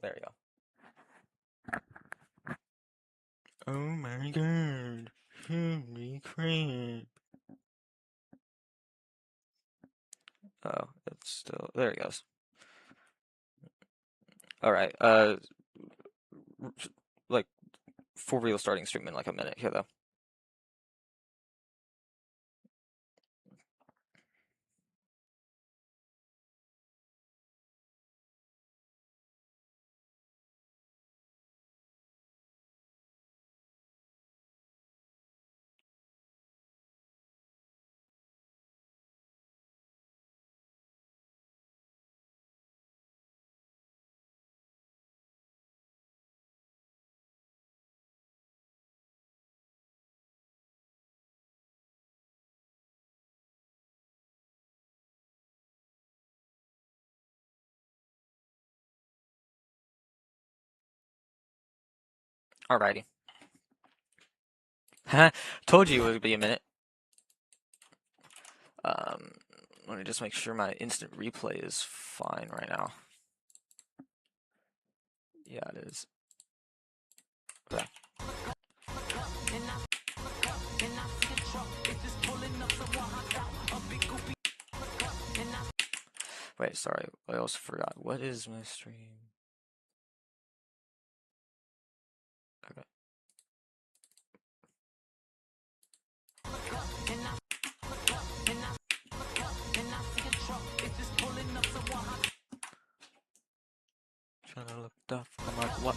There you go. Oh my god. Holy crap. Oh, it's still there. It goes. All right. Like for real, starting stream in like a minute here though. Alrighty. Told you it would be a minute. Um, Let me just make sure my instant replay is fine right now. Yeah, it is. Okay. Wait, sorry. I also forgot. What is my stream? Okay. Trying to look tough. I'm like, what?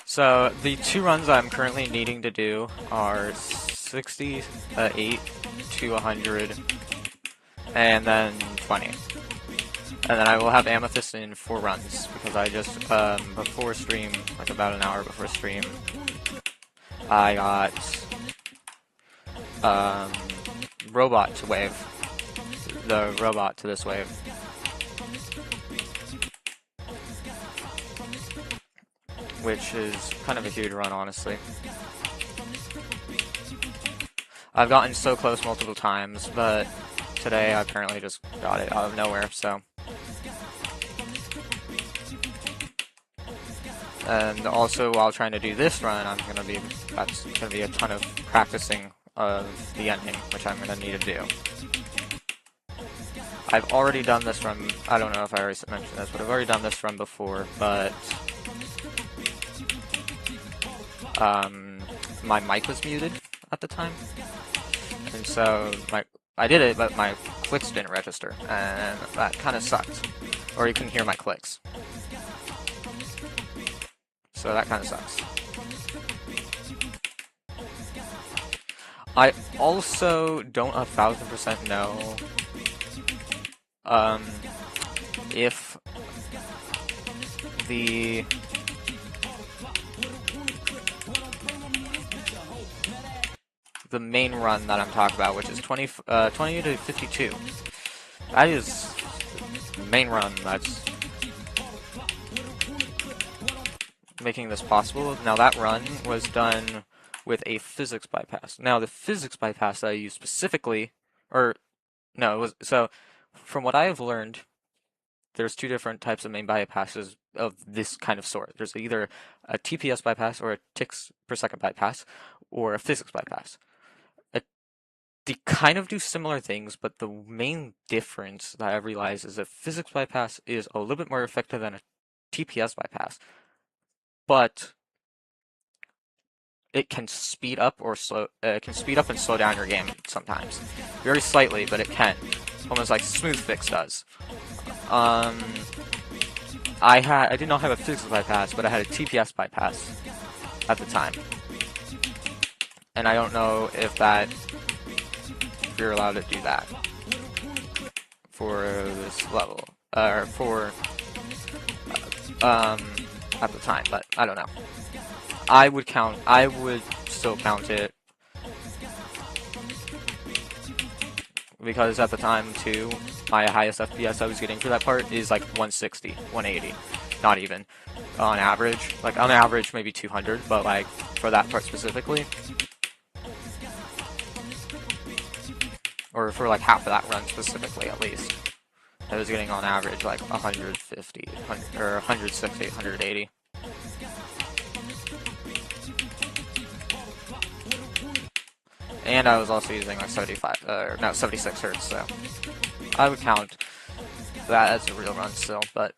So the two runs I'm currently needing to do are 68 to 100, and then 20. And then I will have Amethyst in 4 runs, because I just, before stream, like about an hour before stream, I got, robot to wave. The robot to this wave. Which is kind of a huge run, honestly. I've gotten so close multiple times, but today I apparently just got it out of nowhere, so. And also, while trying to do this run, that's gonna be a ton of practicing of the ending, which I'm gonna need to do. I've already done this run, I don't know if I already mentioned this, but I've already done this run before, but my mic was muted at the time, and so I did it, but my clicks didn't register, and that kind of sucked. Or you couldn't hear my clicks. So that kind of sucks. I also don't 1000% know if the main run that I'm talking about, which is 20 to 52, that is the main run that's making this possible. Now that run was done with a physics bypass. Now the physics bypass that I used specifically, or no, it was, so from what I have learned, there's 2 different types of main bypasses of this kind of sort. There's either a TPS bypass or a ticks per second bypass, or a physics bypass. They kind of do similar things, but the main difference that I've realized is that physics bypass is a little bit more effective than a TPS bypass, but it can speed up and slow down your game sometimes, very slightly, but it can, almost like Smooth Fix does. I did not have a physics bypass, but I had a TPS bypass at the time, and I don't know if you're allowed to do that for this level, or for at the time, but I don't know. I would still count it. because at the time too, my highest FPS I was getting for that part is like 160, 180, not even on average. Like on average maybe 200, but like for that part specifically, or for like half of that run specifically at least, I was getting on average like 150, 100, or 160, 180. And I was also using like 75, no, 76 hertz, so I would count that as a real run still, but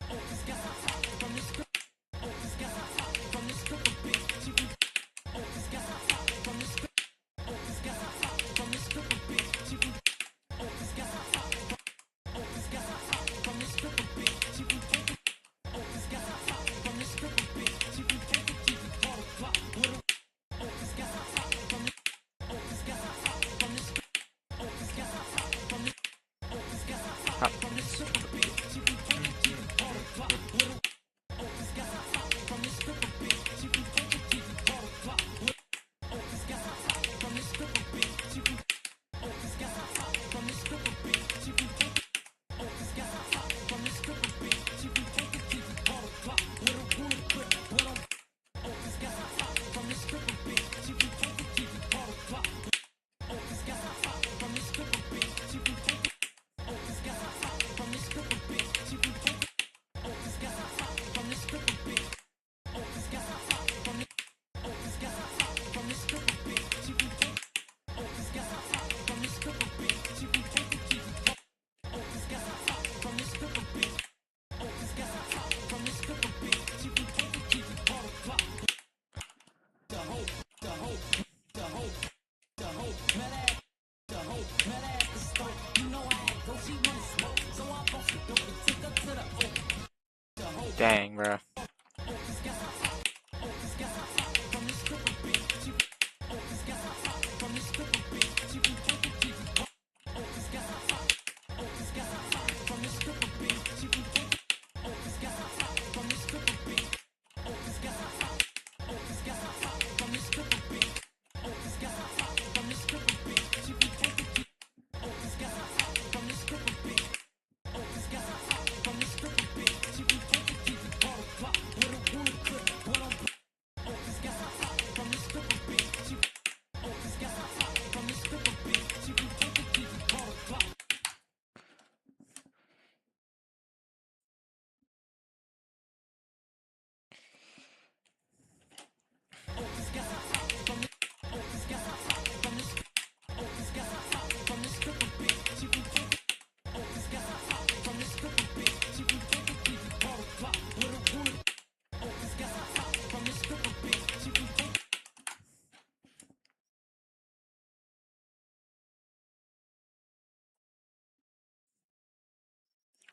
dang, bruh.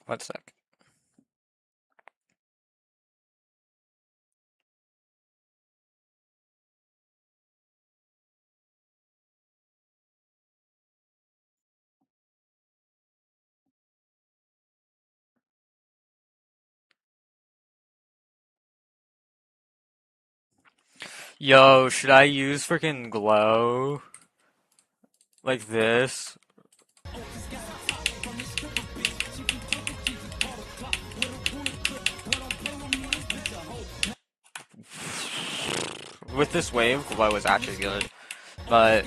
One sec. Yo, should I use freaking glow? Like this? With this wave, glow is actually good, but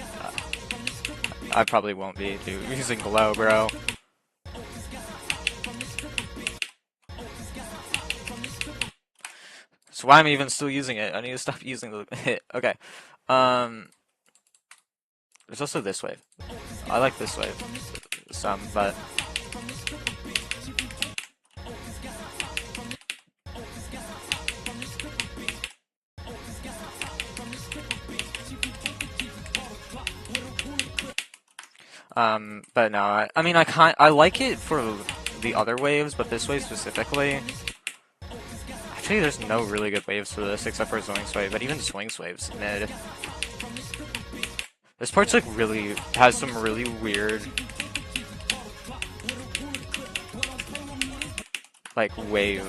I probably won't be using glow, bro. So why am I even still using it? I need to stop using the hit. Okay. Um, there's also this wave. I like this wave some, but but no. I mean, I like it for the other waves, but this wave specifically. Actually, there's no really good waves for this except for Swing Sway, but even Swing Swave's mid. This part's like really has some really weird like wave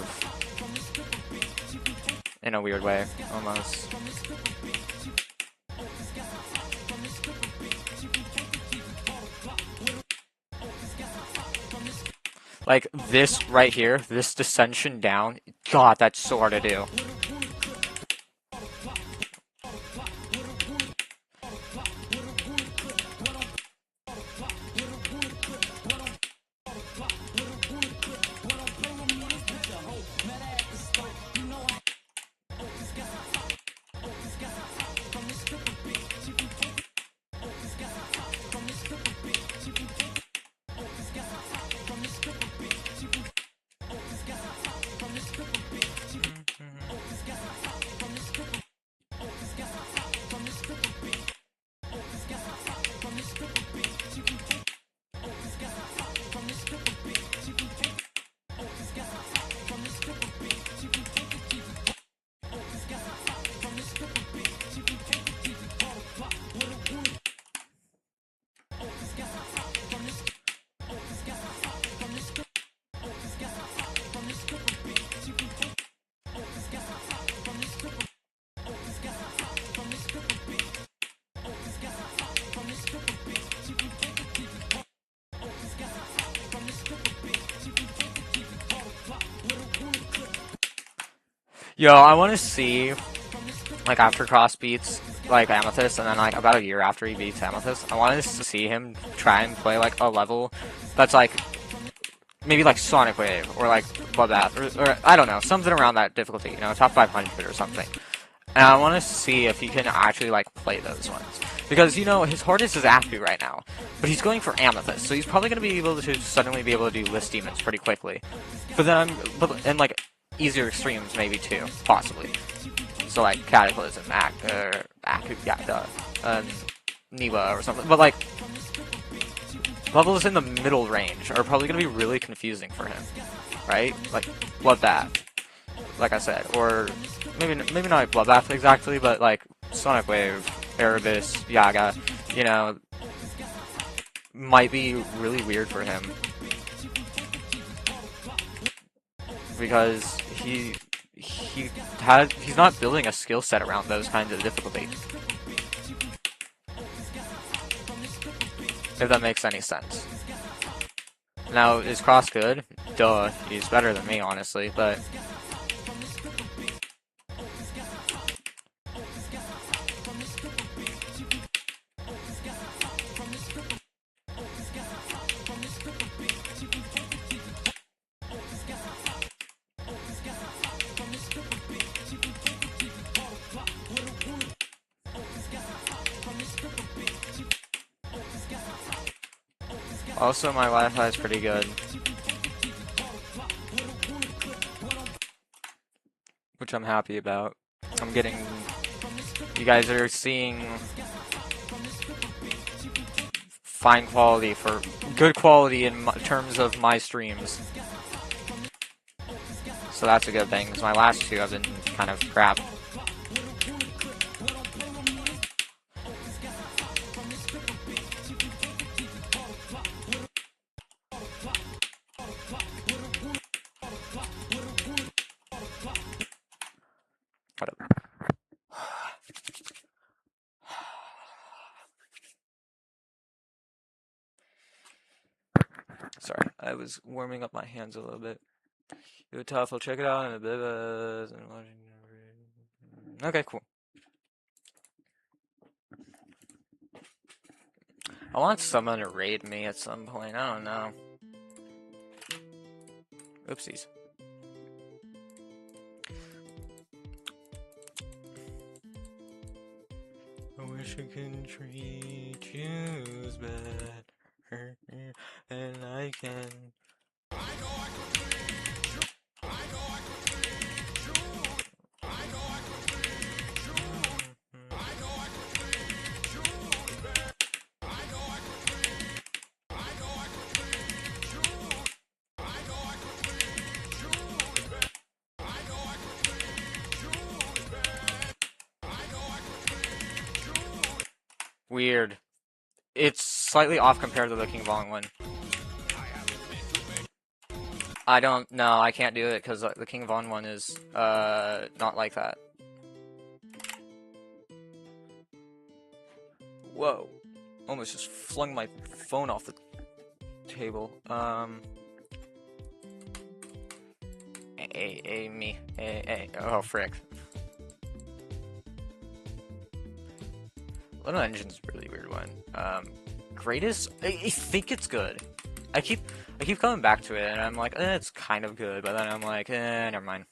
in a weird way, almost. Like this right here, this dissension down. God, that's so hard to do. Yo, I want to see, like, after Cross beats, like, Amethyst, and then, like, about a year after he beats Amethyst, I want to see him try and play, like, a level that's, like, maybe, like, Sonic Wave, or, like, Bloodbath, or I don't know, something around that difficulty, you know, top 500 or something. And I want to see if he can actually, like, play those ones. Because, you know, his hardest is Aku right now, but he's going for Amethyst, so he's probably going to be able to suddenly be able to do List Demons pretty quickly. But then, and, like, easier extremes maybe too, possibly. So like Cataclysm, Aku, yeah, Niwa or something. But like levels in the middle range are probably gonna be really confusing for him, right? Like Bloodbath, like I said, or maybe not Bloodbath exactly, but like Sonic Wave, Erebus, Yaga, you know, might be really weird for him because he's not building a skill set around those kinds of difficulty. If that makes any sense. Now, is Cross good? Duh, he's better than me, honestly, but... Also, my Wi-Fi is pretty good. Which I'm happy about. I'm getting... You guys are seeing... fine quality for... good quality in terms of my streams. So that's a good thing, because my last two have been kind of crap. Whatever. Sorry, I was warming up my hands a little bit. It was tough, I'll check it out in a bit. Okay, cool. I want someone to raid me at some point, I don't know. Oopsies. I wish I could treat you better, and I can. Weird. It's slightly off compared to the King Von one. I don't know, I can't do it because the King Von one is not like that. Whoa. Almost just flung my phone off the table. me. Oh, frick. Little Engine's a really weird one. Greatest? I think it's good. I keep coming back to it, and I'm like, it's kind of good, but then I'm like, never mind.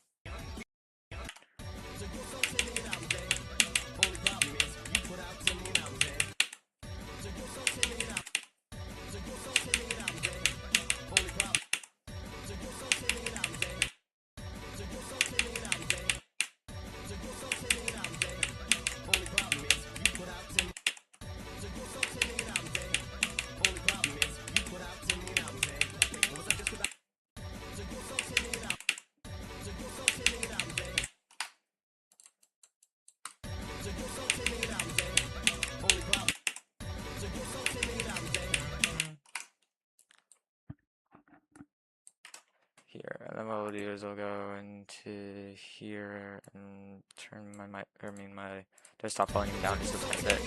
Here, and then what we'll do is I'll go into here and turn my mic, my desktop volume down just a tiny bit.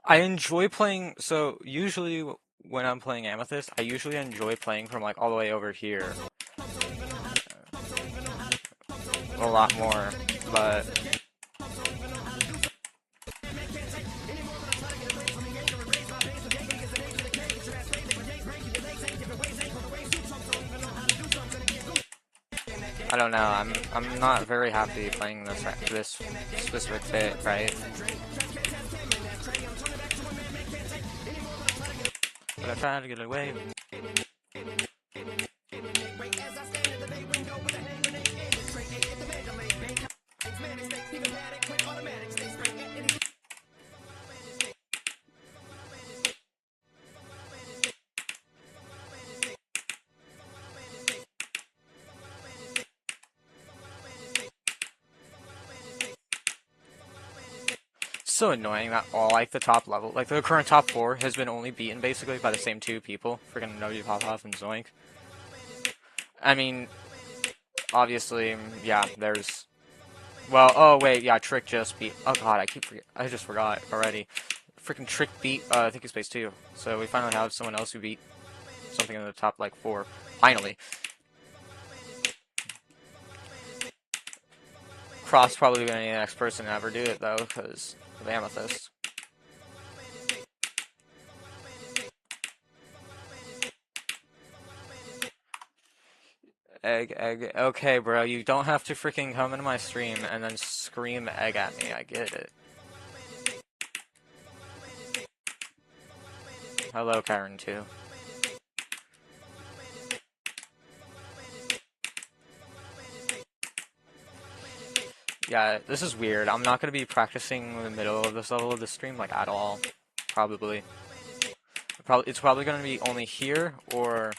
I enjoy playing, so usually when I'm playing Amethyst, I usually enjoy playing from like all the way over here a lot more, but I don't know, I'm not very happy playing this specific fit, right? But I try to get away. So annoying that all like the top level, like the current top 4 has been only beaten basically by the same 2 people. Freaking W Pop Off and Zoink. I mean, obviously, yeah, there's. Well, oh wait, yeah, Trick just beat. Oh god, I just forgot already. Freaking Trick beat, I think it's Space 2. So we finally have someone else who beat something in the top like 4. Finally. Cross probably gonna be the next person to ever do it though, because of Amethyst. Egg. Okay, bro, you don't have to freaking come into my stream and then scream egg at me. I get it. Hello, Karen, too. Yeah, this is weird. I'm not gonna be practicing in the middle of this level of the stream, like, at all. Probably. It's probably gonna be only here or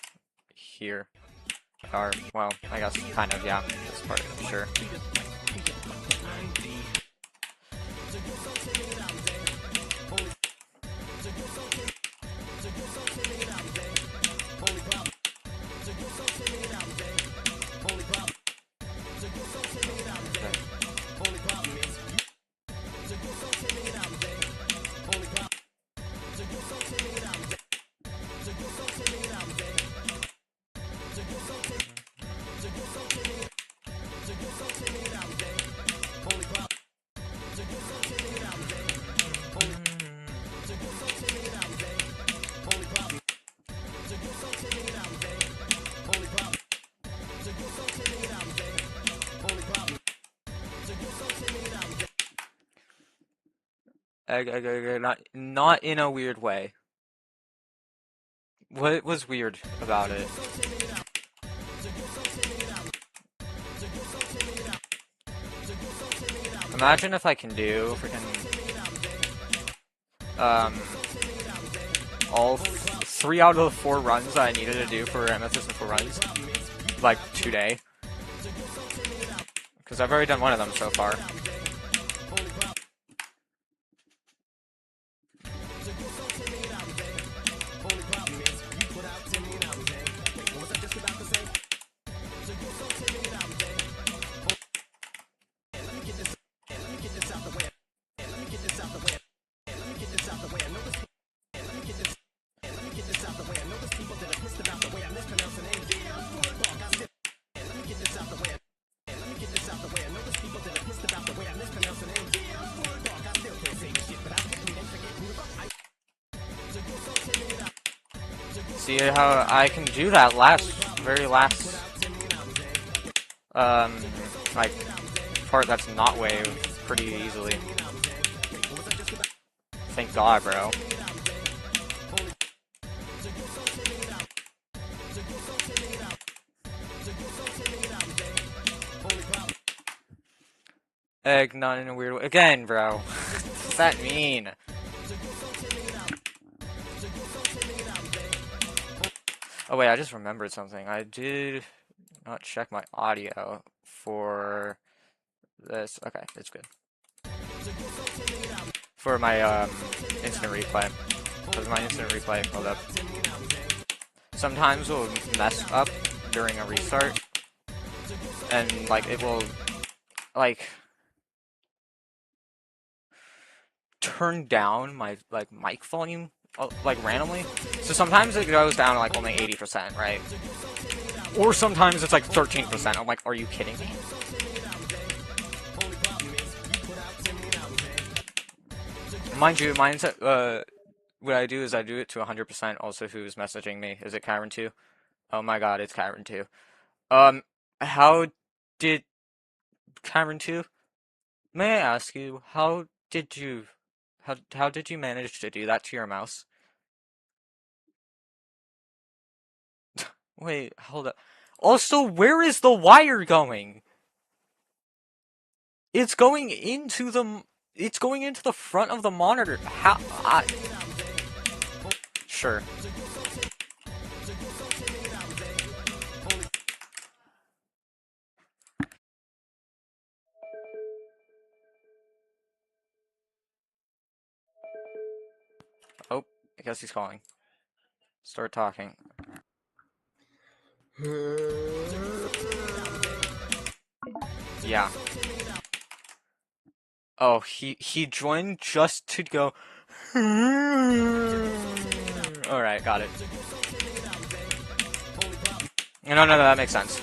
here. Or, well, I guess kind of, yeah. This part, sure. Not in a weird way. What was weird about it? Imagine if I can do freaking all 3 out of the 4 runs that I needed to do for Amethyst and 4 runs, like today. Because I've already done one of them so far. See how I can do that very last, like, part that's not wave pretty easily. Thank God, bro. Egg, not in a weird way. Again, bro. What does that mean? Oh wait, I just remembered something. I did not check my audio for this. Okay, it's good. For my instant replay. Because my instant replay, hold up. Sometimes will mess up during a restart. And like it will like turn down my like mic volume like randomly. So sometimes it goes down to like only 80%, right? Or sometimes it's like 13%. I'm like, are you kidding me? Mind you, mine's what I do is I do it to 100%. Also, who's messaging me? Is it Kyron 2? Oh my God, it's Kyron 2. How did Kyron 2? May I ask you, how did you manage to do that to your mouse? Wait, hold up. Also, where is the wire going? It's going into the front of the monitor. How? Sure. Oh, I guess he's calling. Start talking. Yeah. Oh, he joined just to go. Alright, got it. No, that makes sense.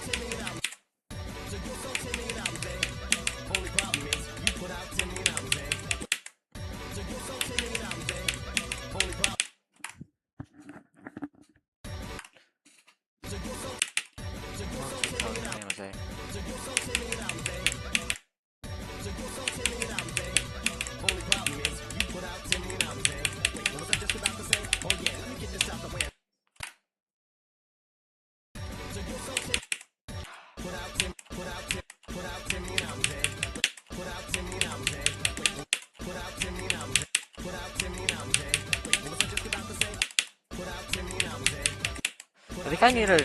think I need to...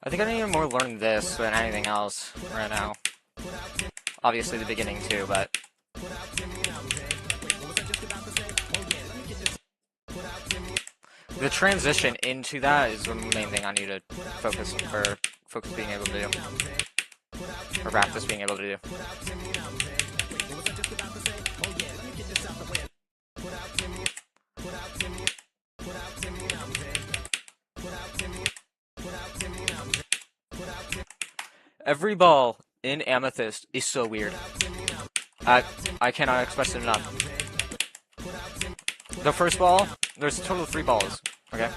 I think I need to more learn this than anything else right now. Obviously the beginning too, but... The transition into that is the main thing I need to focus being able to do. Or practice being able to do. Every ball in Amethyst is so weird. I cannot express it enough. The first ball, there's a total of 3 balls, okay?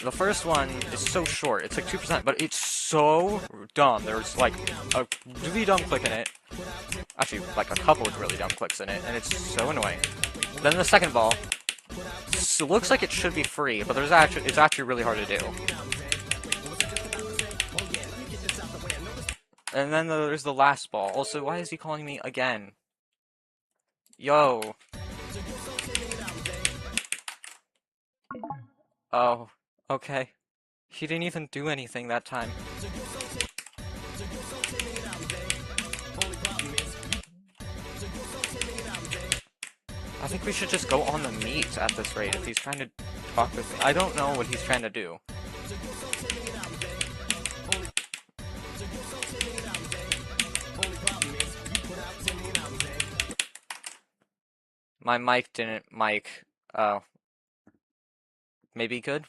The first one is so short, it's like 2%, but it's so dumb. There's like a really dumb click in it. Actually, like a couple of really dumb clicks in it, and it's so annoying. Then the second ball, looks like it should be free, but it's actually really hard to do. And then there's the last ball. Also, why is he calling me again? Yo. Oh, okay. He didn't even do anything that time. I think we should just go on the meet at this rate if he's trying to talk with me. I don't know what he's trying to do. My mic didn't mic. Oh. Maybe good?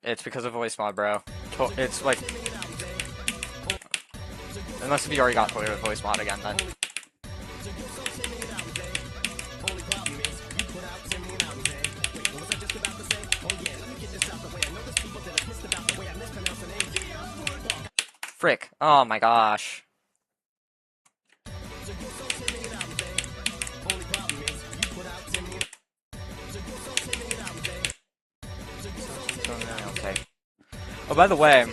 It's because of voice mod, bro. It's like... Unless if you already got clear with voice mod again, then. Frick. Oh my gosh. Okay. Oh, by the way,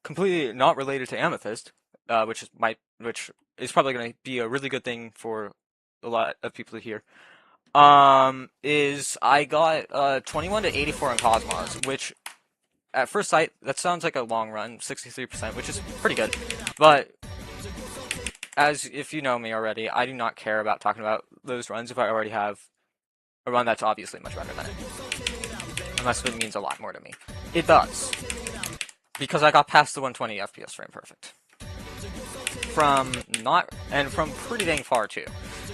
completely not related to Amethyst, which is probably going to be a really good thing for a lot of people to hear. Is I got 21 to 84 on Cosmos, which at first sight that sounds like a long run, 63%, which is pretty good. But as if you know me already, I do not care about talking about those runs if I already have a run that's obviously much better than it. Unless it means a lot more to me. It does. Because I got past the 120 FPS frame perfect. From pretty dang far too.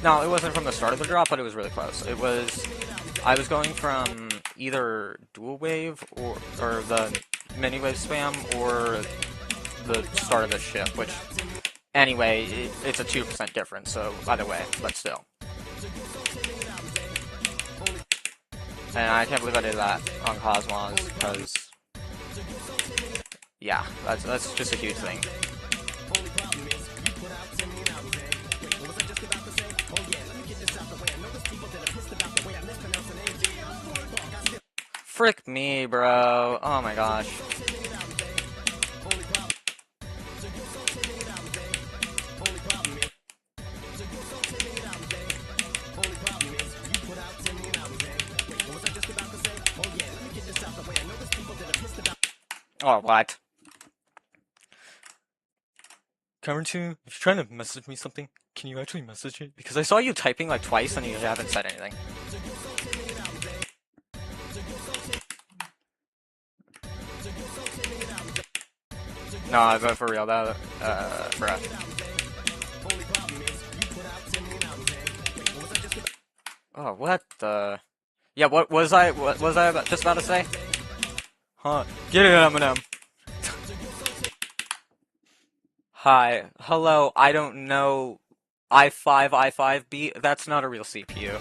Now, it wasn't from the start of the drop, but it was really close. I was going from either dual wave or the mini wave spam or the start of the ship, which anyway, it's a 2% difference, so either way, but still. And I can't believe I did that on Cosmos, because, yeah, that's just a huge thing. Frick me, bro. Oh my gosh. Oh, what? Cameron 2, if you're trying to message me something, can you actually message it? Because I saw you typing like twice and you haven't said anything. No, but for real, that, bruh. Oh, what the? Yeah, what was I just about to say? Huh? Get it, Eminem. Hi, hello. I don't know. i5B. That's not a real CPU.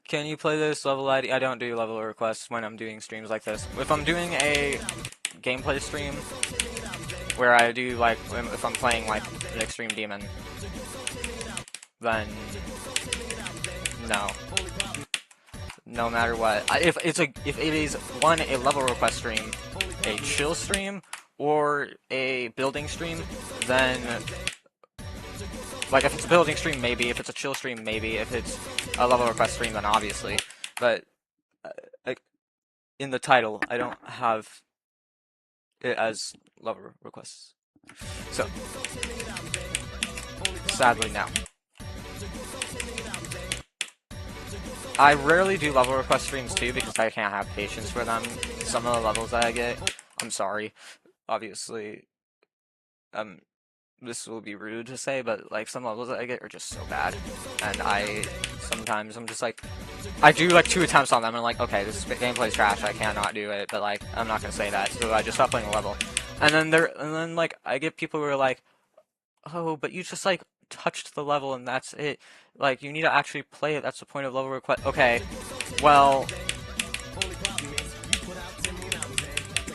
Can you play this level ID? I don't do level requests when I'm doing streams like this. If I'm doing a gameplay stream where I do like if I'm playing like an extreme demon, then no. no matter what. If it is one a level request stream, a chill stream, or a building stream, then like if it's a building stream, maybe. If it's a chill stream, maybe. If it's a level request stream, then obviously. But like in the title, I don't have it as level requests. So sadly, now. I rarely do level request streams too because I can't have patience for them. Some of the levels that I get, I'm sorry. Obviously, um, this will be rude to say, but like some levels that I get are just so bad, and sometimes I'm just like, I do like 2 attempts on them, and I'm like, okay, this gameplay's trash, I cannot do it, but like I'm not gonna say that, so I just stop playing the level, and then like I get people who are like, oh, but you just like touched the level and that's it. Like you need to actually play it. That's the point of level request. Okay, well,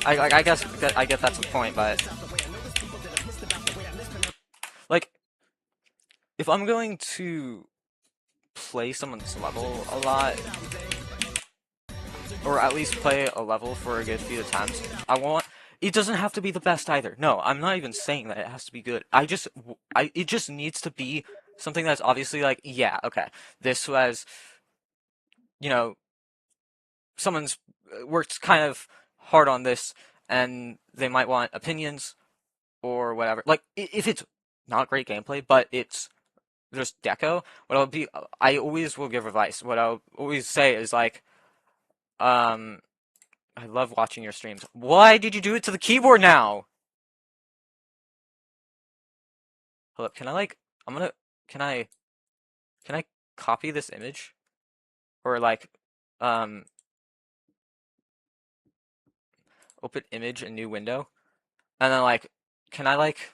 I guess that, I get that's the point, but like if I'm going to play someone's level a lot, or at least play a level for a good few attempts, I want. It doesn't have to be the best either. No, I'm not even saying that it has to be good. It just needs to be something that's obviously like, yeah, okay, this was, you know, someone's worked kind of hard on this, and they might want opinions or whatever. Like, if it's not great gameplay, but it's just deco, I always will give advice. What I'll always say is like, um, I love watching your streams. Why did you do it to the keyboard now? Hold up, can I like, I'm gonna, can I, can I copy this image? Or like, um, open image, a new window? And then like, can I like,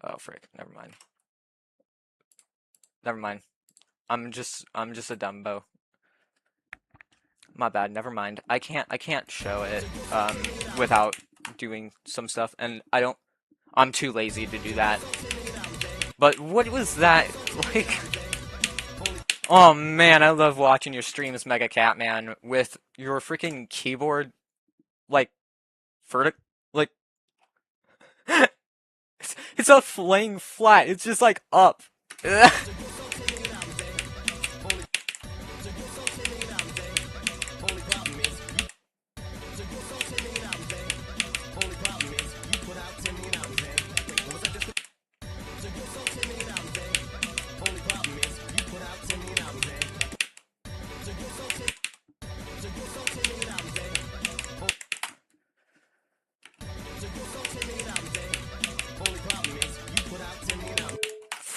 oh frick, never mind. Never mind. I'm just a dumbo. My bad, never mind. I can't show it without doing some stuff, and I'm too lazy to do that. But what was that? Like, oh man, I love watching your streams, Mega Cat Man, with your freaking keyboard like vertic like it's not laying flat, it's just like up.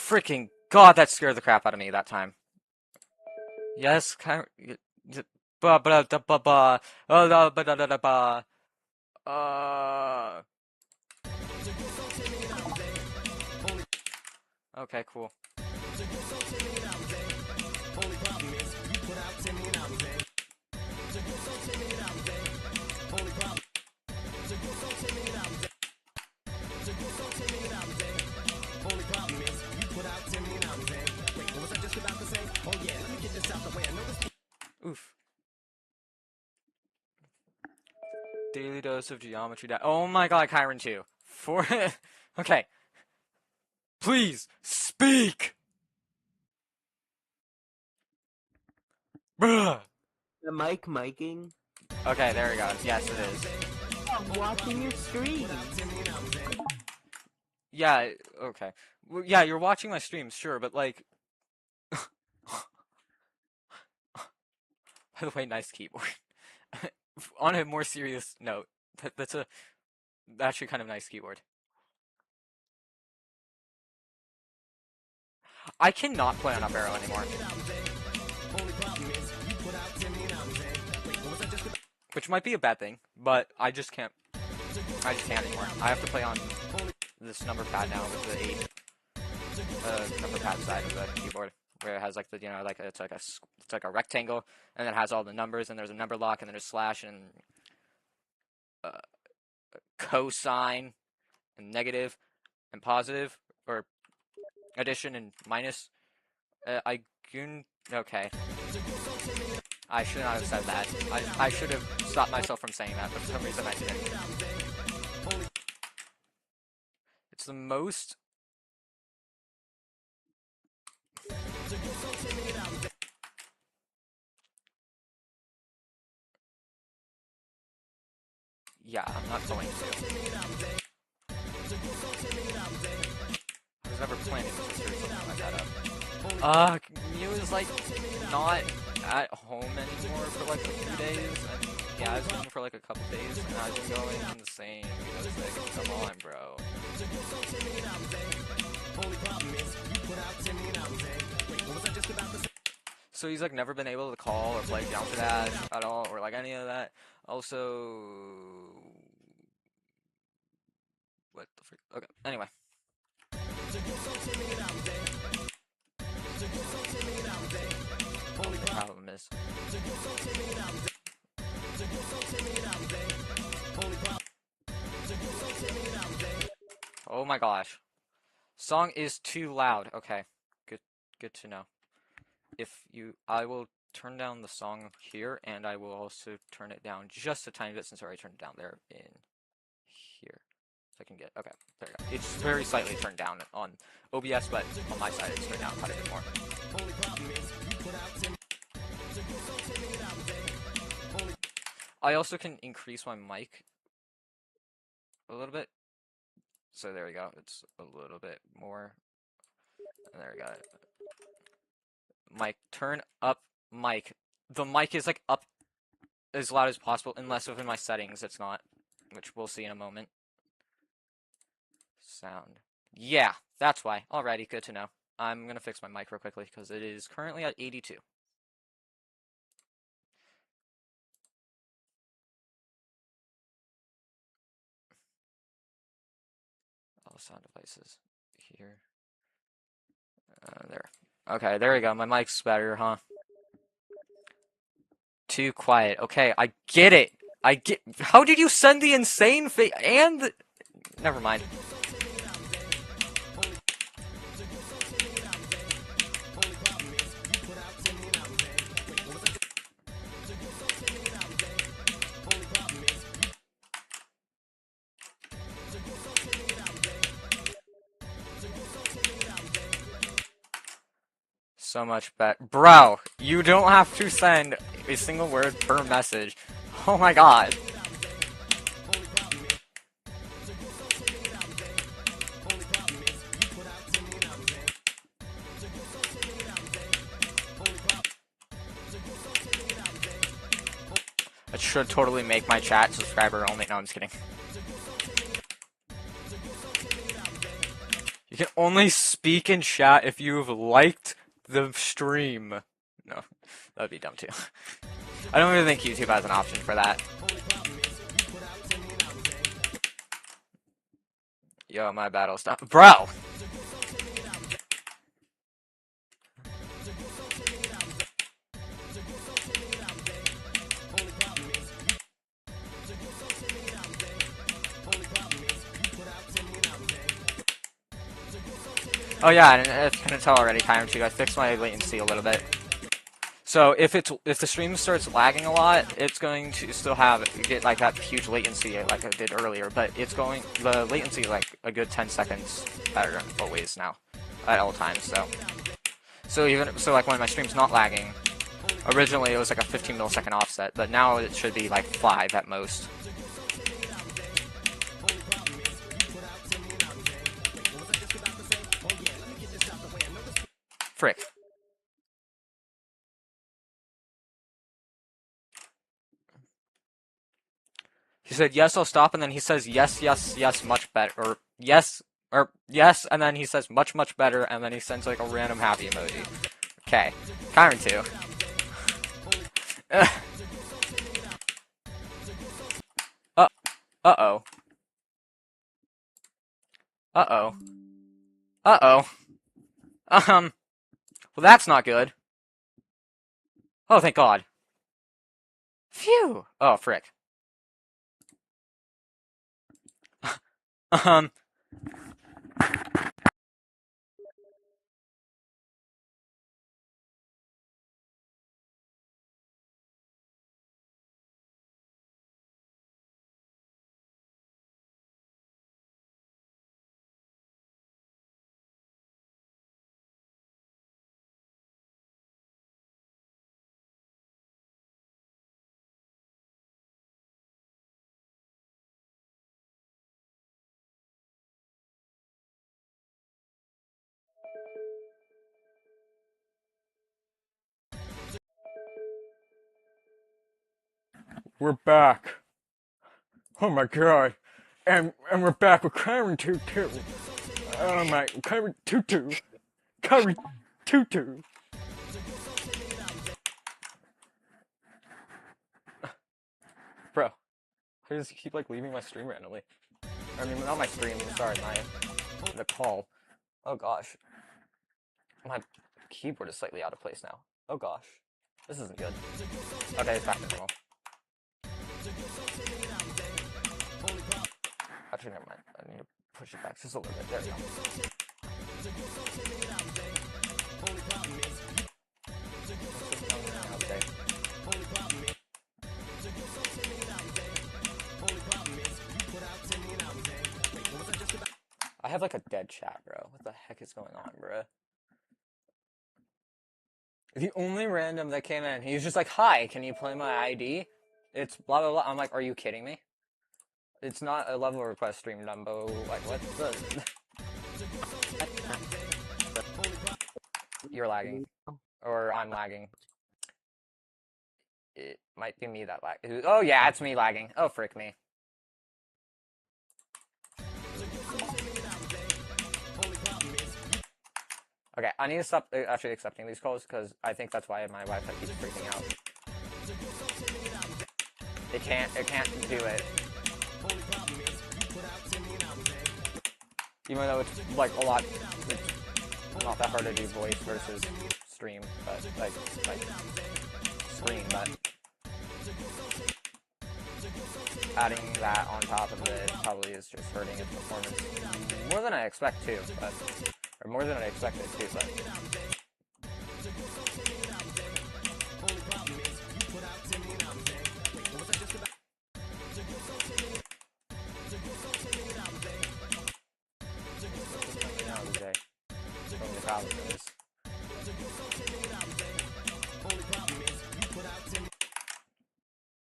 Freaking god, that scared the crap out of me that time. Yes, kind of, ba ba da ba ba da ba da da da ba. Uh. Okay, cool. Oof. Daily dose of geometry. Oh my god, Kyron 2. For okay, please speak. Bruh. The mic miking. Okay, there we go. Yes, it is. I'm watching your stream. Yeah. Okay. Well, yeah, you're watching my streams, sure, but like, by the way, nice keyboard. On a more serious note, that's a actually kind of nice keyboard. I cannot play on up arrow anymore, which might be a bad thing, but I just can't. I just can't anymore. I have to play on this number pad now with the number pad side of the keyboard, where it has like the like it's like a rectangle, and it has all the numbers, and there's a number lock, and then there's slash and uh, cosine. and negative and positive, or addition and minus. I goon. Okay. I should not have said that. I should have stopped myself from saying that, but for some reason I didn't. It's the most. Yeah, I'm not going to. I was never planning to screw something like that up. Mew is like not at home anymore for like a few days, and yeah, I was going for like a couple days, and I've been going insane because like, come on, bro. So he's like never been able to call or play Counter Dash at all, or like any of that. Also, what the freak? Okay, anyway. The problem is. Oh my gosh. Song is too loud. Okay. Good to know. I will turn down the song here, and I will also turn it down just a tiny bit since I already turned it down there in here. So I can get, okay, there we go. It's very slightly turned down on OBS, but on my side it's turned down quite a bit more. I also can increase my mic a little bit. So there we go. It's a little bit more. And there we go. Mic, turn up mic. The mic is like up as loud as possible, unless within my settings it's not, which we'll see in a moment. Sound. Yeah, that's why. Alrighty, good to know. I'm gonna fix my mic real quickly because it is currently at 82. All sound devices here. There. Okay, there we go. My mic's better, huh? Too quiet. Okay, I get it. I get. How did you send the insane and the... Never mind. So much better. Bro, you don't have to send a single word per message. Oh my god. That should totally make my chat subscriber only. No, I'm just kidding. You can only speak in chat if you've liked the stream. No, that would be dumb too. I don't really think YouTube has an option for that. Yo, my battle stop. Bro! Oh yeah, and I couldn't tell already, Time 2. I fixed my latency a little bit. So if the stream starts lagging a lot, it's going to still get like that huge latency like I did earlier, but the latency is like a good 10 seconds better always now at all times. So like when my stream's not lagging, originally it was like a 15 millisecond offset, but now it should be like 5 at most. Frick. He said, yes, I'll stop, and then he says, yes, yes, yes, much better, or yes, and then he says, much, much better, and then he sends, like, a random happy emoji. Okay. Kyron 2. Uh-oh. Uh-oh. Uh-oh. Well, that's not good. Oh, thank God. Phew. Oh, frick. We're back. Oh my god. And we're back with Kyron Tutu. Oh my Kyron Tutu. Kyron Tutu. Bro, I just keep like leaving my stream randomly. I mean not my stream, sorry, the call. Oh gosh. My keyboard is slightly out of place now. Oh gosh. This isn't good. Okay, it's back to normal. Actually, never mind. I need to push it back just a little bit. There we go. Okay. I have like a dead chat, bro. What the heck is going on, bro? The only random that came in, he was just like, "Hi, can you play my ID?" It's blah blah blah. I'm like, "Are you kidding me?" It's not a level request stream, Dumbo. Like, what the? You're lagging. Or I'm lagging. It might be me that lag. Oh, yeah, it's me lagging. Oh, frick me. Okay, I need to stop actually accepting these calls because I think that's why my Wi-Fi keeps freaking out. It can't do it. Even though it's like a lot, it's not that hard to do voice versus stream, but like screen, but adding that on top of it probably is just hurting its performance more than I expect to, but or more than I expected to, but.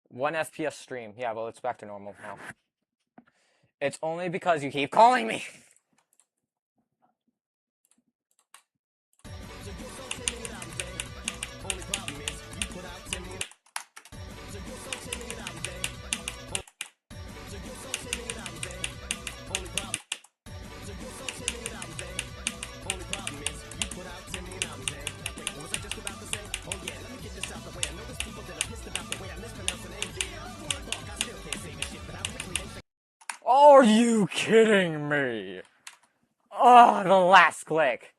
One FPS stream. Yeah, well, it's back to normal now. It's only because you keep calling me. Are you kidding me? Oh, the last click.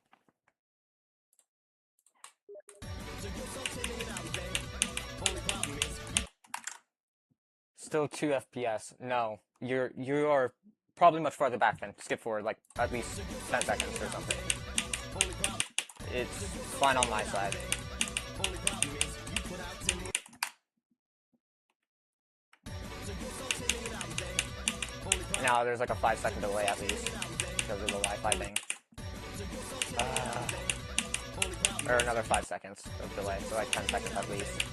Still 2 FPS. No, you are probably much farther back then. Skip forward like at least 10 seconds or something. It's fine on my side. Now there's like a 5-second delay at least because of the Wi-Fi thing. Or another 5 seconds of delay, so like 10 seconds at least.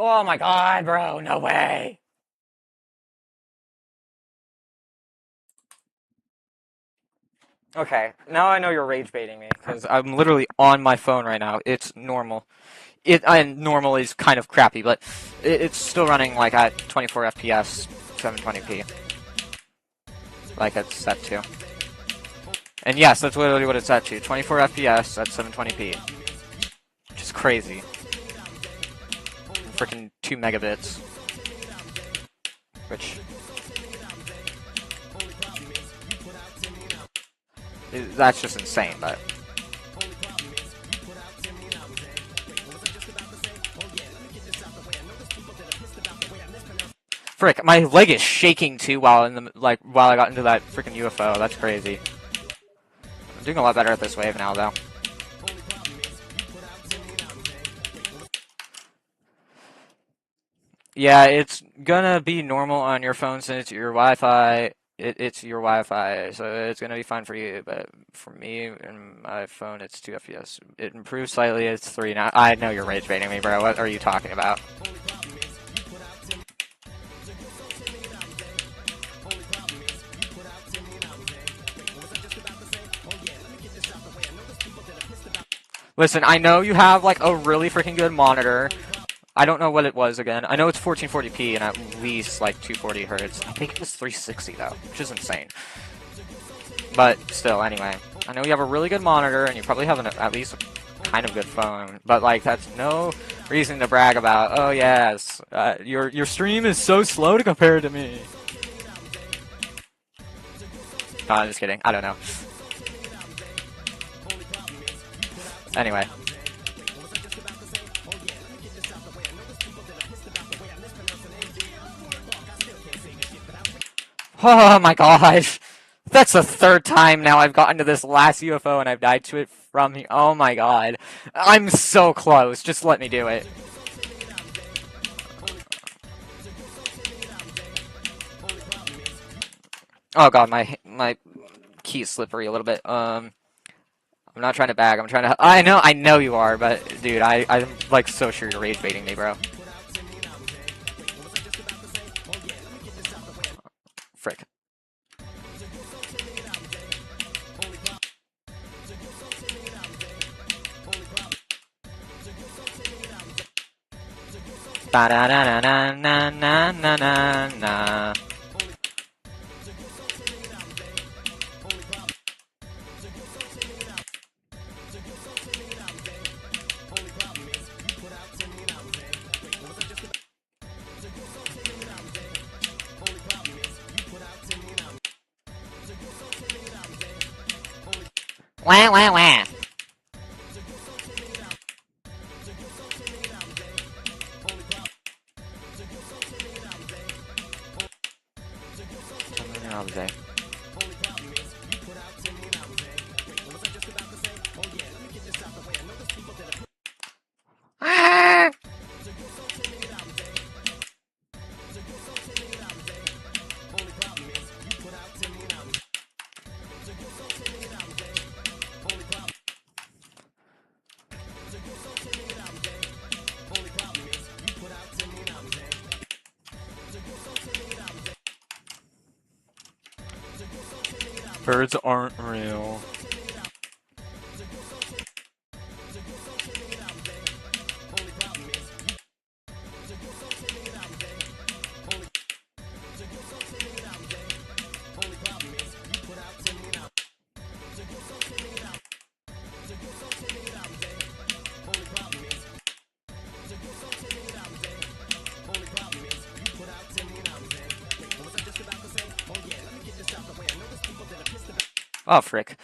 Oh my god, bro, no way! Okay, now I know you're rage baiting me, because I'm literally on my phone right now. It's normal. And normal is kind of crappy, but it's still running like at 24 FPS, 720p. Like it's set to. And yes, that's literally what it's at to. 24 FPS at 720p. Which is crazy. Freaking 2 megabits. Which... that's just insane, but... Frick, my leg is shaking too while while I got into that freaking UFO. That's crazy. I'm doing a lot better at this wave now, though. Yeah, it's gonna be normal on your phone since it's your Wi-Fi. It's your Wi-Fi, so it's gonna be fine for you. But for me and my phone, it's 2 FPS. It improved slightly. It's 3 now. I know you're rage baiting me, bro. What are you talking about? Listen, I know you have like a really freaking good monitor. I don't know what it was again. I know it's 1440p and at least like 240 hertz. I think it was 360 though, which is insane. But still, anyway, I know you have a really good monitor and you probably have at least a kind of good phone. But like, that's no reason to brag about. Oh yes, your stream is so slow to compare to me. No, I'm just kidding. I don't know. Anyway. Oh my gosh. That's the third time now I've gotten to this last UFO and I've died to it from here. Oh my god. I'm so close. Just let me do it. Oh god, my key's slippery a little bit. I'm not trying to bag. I'm trying to. I know you are, but dude, I'm like so sure you're rage baiting me, bro. Frick. Ba da da da da na na na na na. Wah wah wah. Birds aren't real. Oh, frick.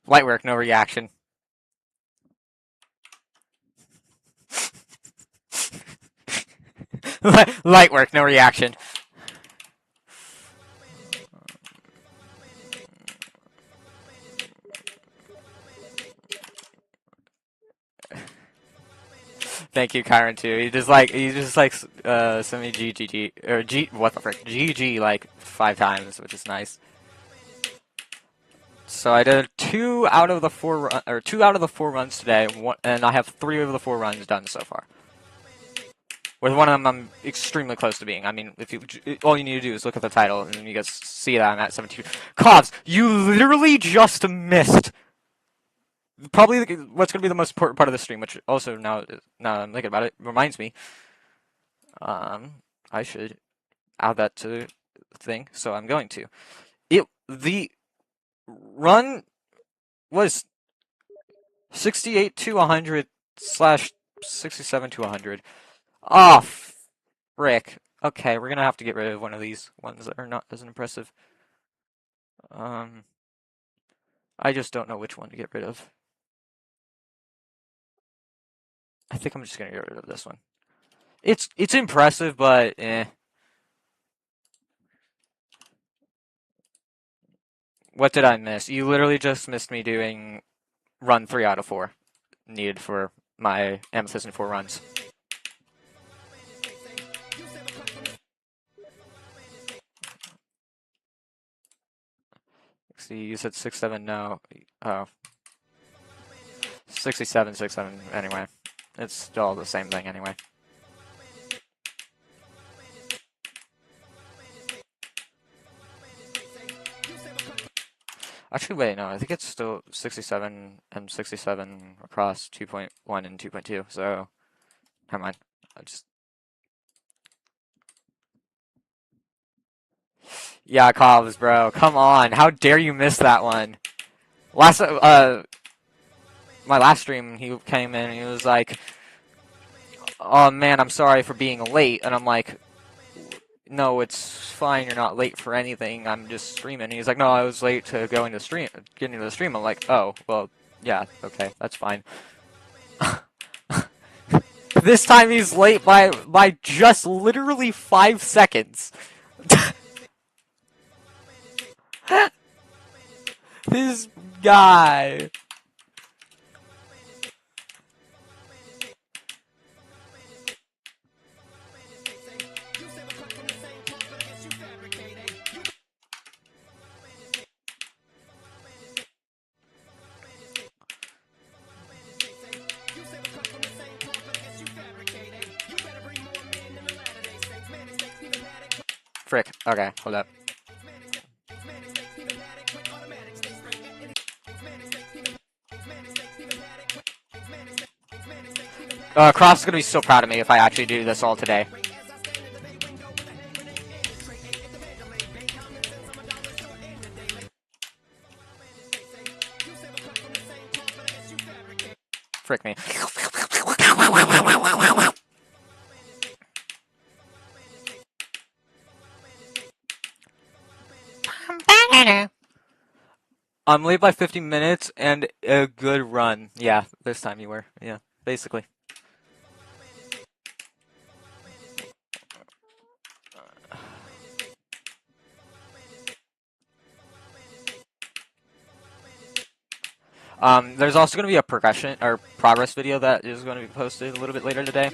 Light work, no reaction. Light work, no reaction. Thank you, Kyron too. He just like sent me GGG or G what the frick GG like 5 times, which is nice. So I did 2 out of the 4 runs today, and I have 3 of the 4 runs done so far. With one of them, I'm extremely close to being. I mean, if you all you need to do is look at the title, and you guys see that I'm at 17. Cobbs, you literally just missed probably what's going to be the most important part of the stream, which also now I'm thinking about it reminds me, I should add that to the thing, so I'm going to. The run was 68 to 100 slash 67 to 100. Oh, frick. Okay, we're gonna have to get rid of one of these ones that are not as impressive. I just don't know which one to get rid of. I think I'm just gonna get rid of this one. It's impressive, but eh. What did I miss? You literally just missed me doing run 3 out of 4 needed for my Amethyst in 4 runs. See, you said 6-7, no. Oh. 67, 6-7, anyway. It's still the same thing anyway. Actually, wait, no, I think it's still 67 and 67 across 2.1 and 2.2, so never mind. Yeah, Cobbs, bro, come on, how dare you miss that one? My last stream, he came in and he was like, "Oh man, I'm sorry for being late," and I'm like, "No, it's fine. You're not late for anything. I'm just streaming." And he's like, "No, I was late to getting to the stream." I'm like, "Oh, well, yeah, okay, that's fine." This time he's late by just literally 5 seconds. This guy. Frick. Okay, hold up. Cross is gonna be so proud of me if I actually do this all today. Frick me. I'm late by 50 minutes and a good run. Yeah, this time you were. Yeah, basically. There's also going to be a progression or progress video that is going to be posted a little bit later today.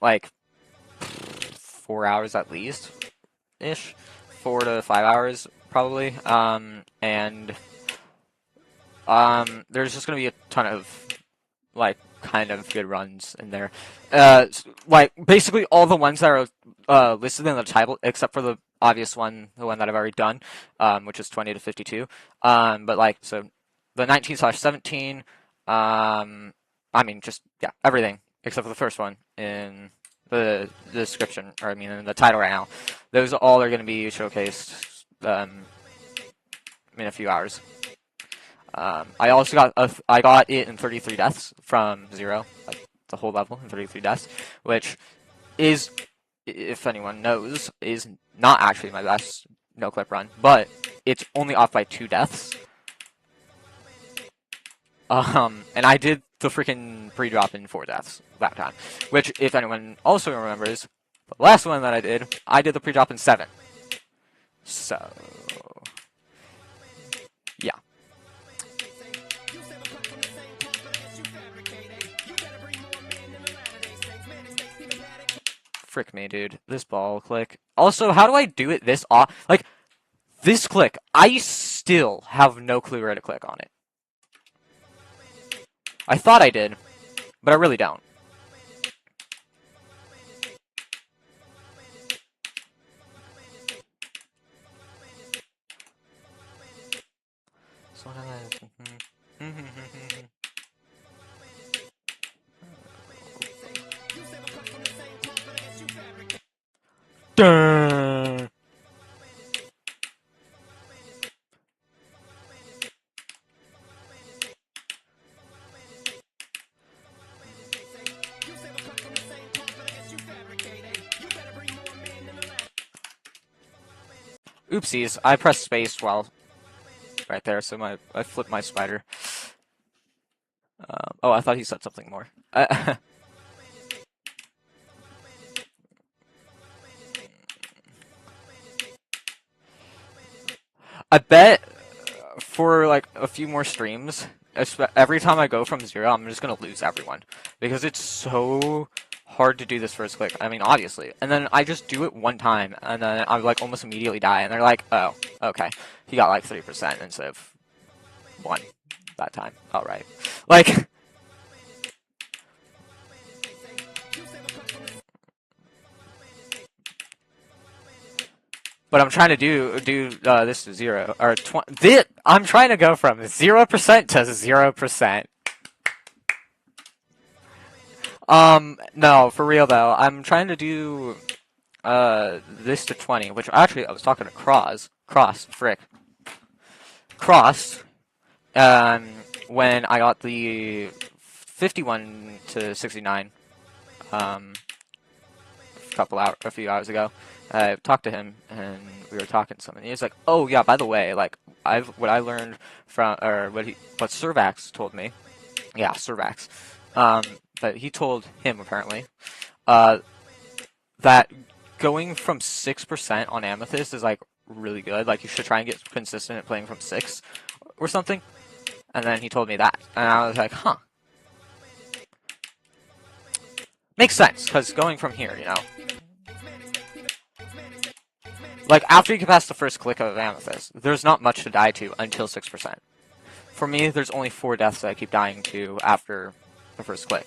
Like 4 hours at least, ish, 4 to 5 hours probably. There's just going to be a ton of like kind of good runs in there. Like basically all the ones that are listed in the title, except for the obvious one, the one that I've already done, which is 20 to 52. But like so, the 19/17. I mean just yeah, everything except for the first one in the description, or I mean in the title right now. Those all are going to be showcased in a few hours. I also got it in 33 deaths from 0, like the whole level in 33 deaths, which is, if anyone knows, is not actually my best no-clip run, but it's only off by 2 deaths. And I did the freaking pre-drop in 4 deaths that time. Which, if anyone also remembers, the last one that I did the pre-drop in 7. So, yeah. Frick me, dude. This ball click. Also, how do I do it this off? Like, this click, I still have no clue where to click on it. I thought I did, but I really don't. Dun. Oopsies, I pressed space while right there, so I flipped my spider. Oh, I thought he said something more. I bet for like a few more streams, every time I go from 0, I'm just gonna lose everyone because it's so hard to do this first click. I mean, obviously, and then I just do it one time, and then I like almost immediately die, and they're like, "Oh, okay, he got like 3% instead of 1 that time." All right, like. But I'm trying to do this to 0 or 20. I'm trying to go from 0% to 0%. No, for real though. I'm trying to do this to 20, which actually I was talking to Cross, when I got the 51 to 69, a few hours ago. I talked to him and we were talking something. He was like, "Oh yeah, by the way, like what I learned from or what Servax told me, yeah, Servax, but he told him apparently, uh, that going from 6% on Amethyst is like really good. Like you should try and get consistent at playing from 6 or something." And then he told me that, and I was like, "Huh, makes sense." Because going from here, you know. Like, after you get past the first click of Amethyst, there's not much to die to until 6%. For me, there's only 4 deaths that I keep dying to after the first click.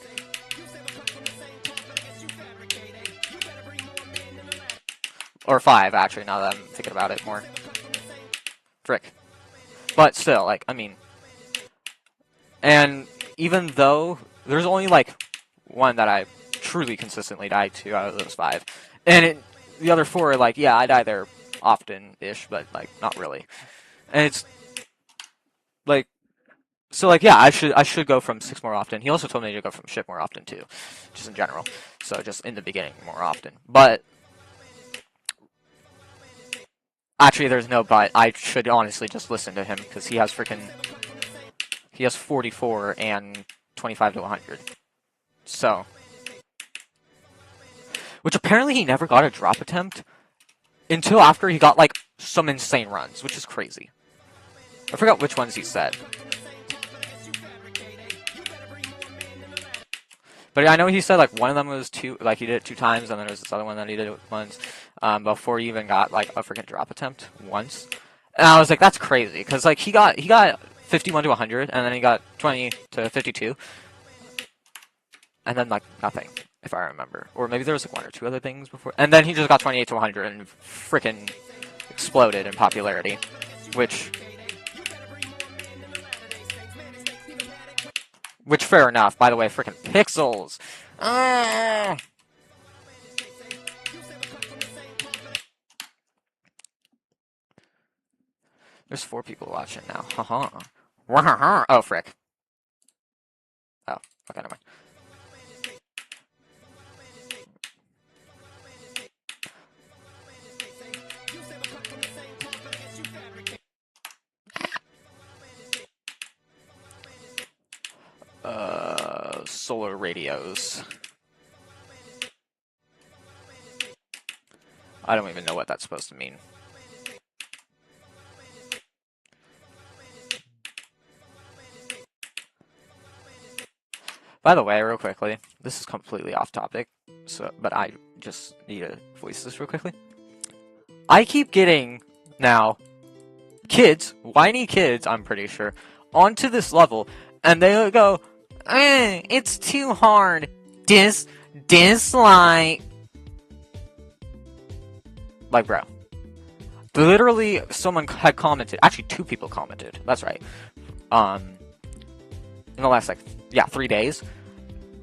Or 5, actually, now that I'm thinking about it more. Frick. But still, like, I mean... And even though there's only, like, 1 that I truly consistently die to out of those 5. And the other 4 are like, yeah, I die there often-ish, but, like, not really. And it's... Like... So, like, yeah, I should go from 6 more often. He also told me to go from ship more often, too. Just in general. So, just in the beginning more often. But... Actually, there's no but. I should honestly just listen to him, because he has freaking... He has 44 and 25 to 100. So... Which apparently he never got a drop attempt until after he got, like, some insane runs, which is crazy. I forgot which ones he said. But I know he said, like, one of them was 2, like, he did it 2 times, and then there was this other one that he did it once, before he even got, like, a freaking drop attempt once. And I was like, that's crazy, because, like, he got 51 to 100, and then he got 20 to 52, and then, like, nothing, if I remember. Or maybe there was, like, 1 or 2 other things before, and then he just got 28 to 100 and freaking exploded in popularity, which, fair enough. By the way, freaking pixels. There's 4 people watching now. Haha. Oh, frick. Oh, okay, never mind. solar radios. I don't even know what that's supposed to mean. By the way, real quickly, this is completely off topic, but I just need to voice this real quickly. I keep getting, now, kids, whiny kids, I'm pretty sure, onto this level, and they go, it's too hard. Dislike. Like, bro. Literally, someone had commented, actually 2 people commented, that's right. In the last, 3 days,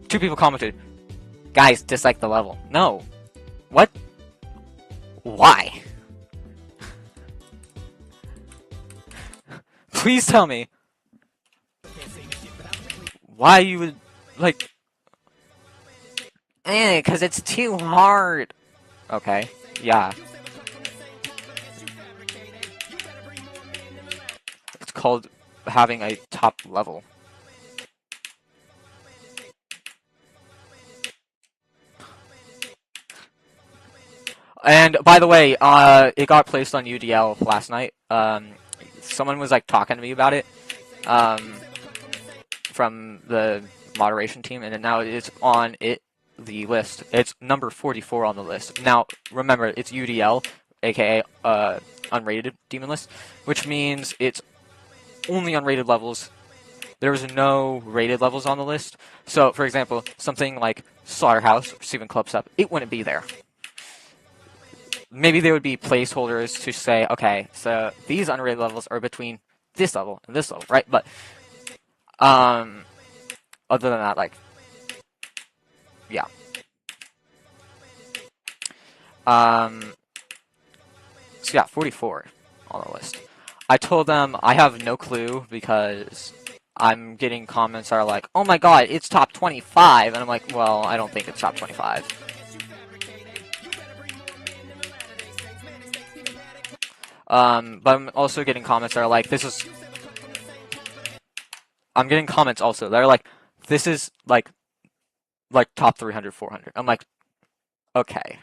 2 people commented, guys, dislike the level. No. What? Why? Please tell me why you would, like, because it's too hard. Okay, yeah. It's called having a top level. And by the way, it got placed on UDL last night. Someone was like talking to me about it, from the moderation team, and now it's on the list. It's number 44 on the list. Now remember, it's UDL, aka unrated demon list, which means it's only unrated levels. There was no rated levels on the list. So, for example, something like Slaughterhouse or Steven Club Stuff, it wouldn't be there. Maybe there would be placeholders to say, okay, so these unrated levels are between this level and this level, right? But other than that, like, yeah. So yeah, 44 on the list. I told them I have no clue because I'm getting comments that are like, oh my god, it's top 25, and I'm like, well, I don't think it's top 25. But I'm also getting comments that are like, this is... I'm getting comments also that are like, this is, like top 300, 400. I'm like, okay.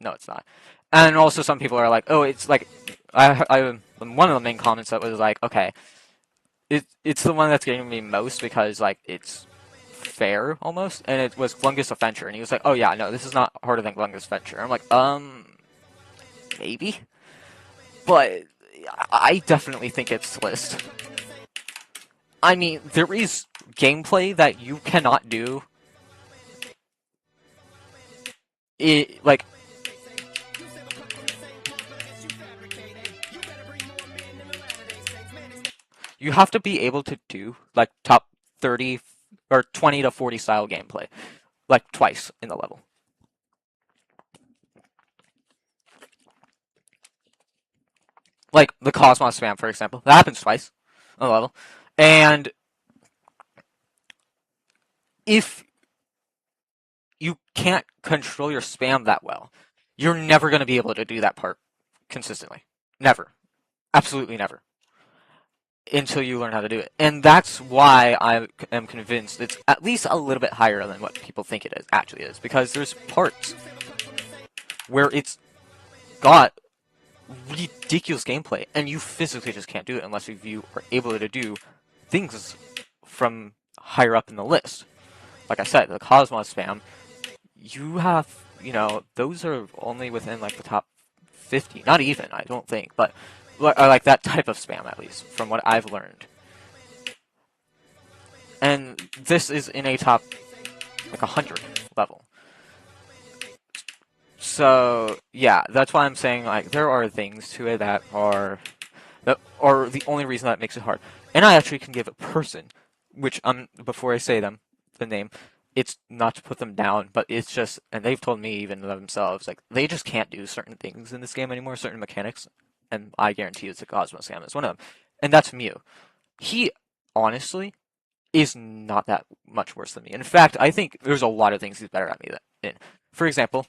No, it's not. And also some people are like, oh, it's like... one of the main comments that was like, okay, it's the one that's getting me most because, like, it's fair, almost, and it was Glungus Adventure, and he was like, oh yeah, no, this is not harder than Glungus Adventure. I'm like, maybe? But I definitely think it's list. I mean, there is gameplay that you cannot do. Like, you have to be able to do, like, top 30 or 20 to 40 style gameplay, like, twice in the level. Like, the Cosmos spam, for example. That happens twice on the level. And if you can't control your spam that well, you're never going to be able to do that part consistently. Never. Absolutely never. Until you learn how to do it. And that's why I am convinced it's at least a little bit higher than what people think it actually is. Because there's parts where it's got ridiculous gameplay, and you physically just can't do it unless you are able to do things from higher up in the list. Like I said, the Cosmos spam, you have, those are only within, like, the top 50. Not even, I don't think, but like that type of spam, at least, from what I've learned. And this is in a top, like, 100 level. So, yeah, that's why I'm saying, like, there are things to it that are the only reason that makes it hard. And I actually can give a person, which, before I say the name, it's not to put them down, but it's just, and they've told me even themselves, like, they just can't do certain things in this game anymore, certain mechanics, and I guarantee it's the Cosmos Scam is one of them. And that's Mew. He, honestly, is not that much worse than me. In fact, I think there's a lot of things he's better at me in. For example,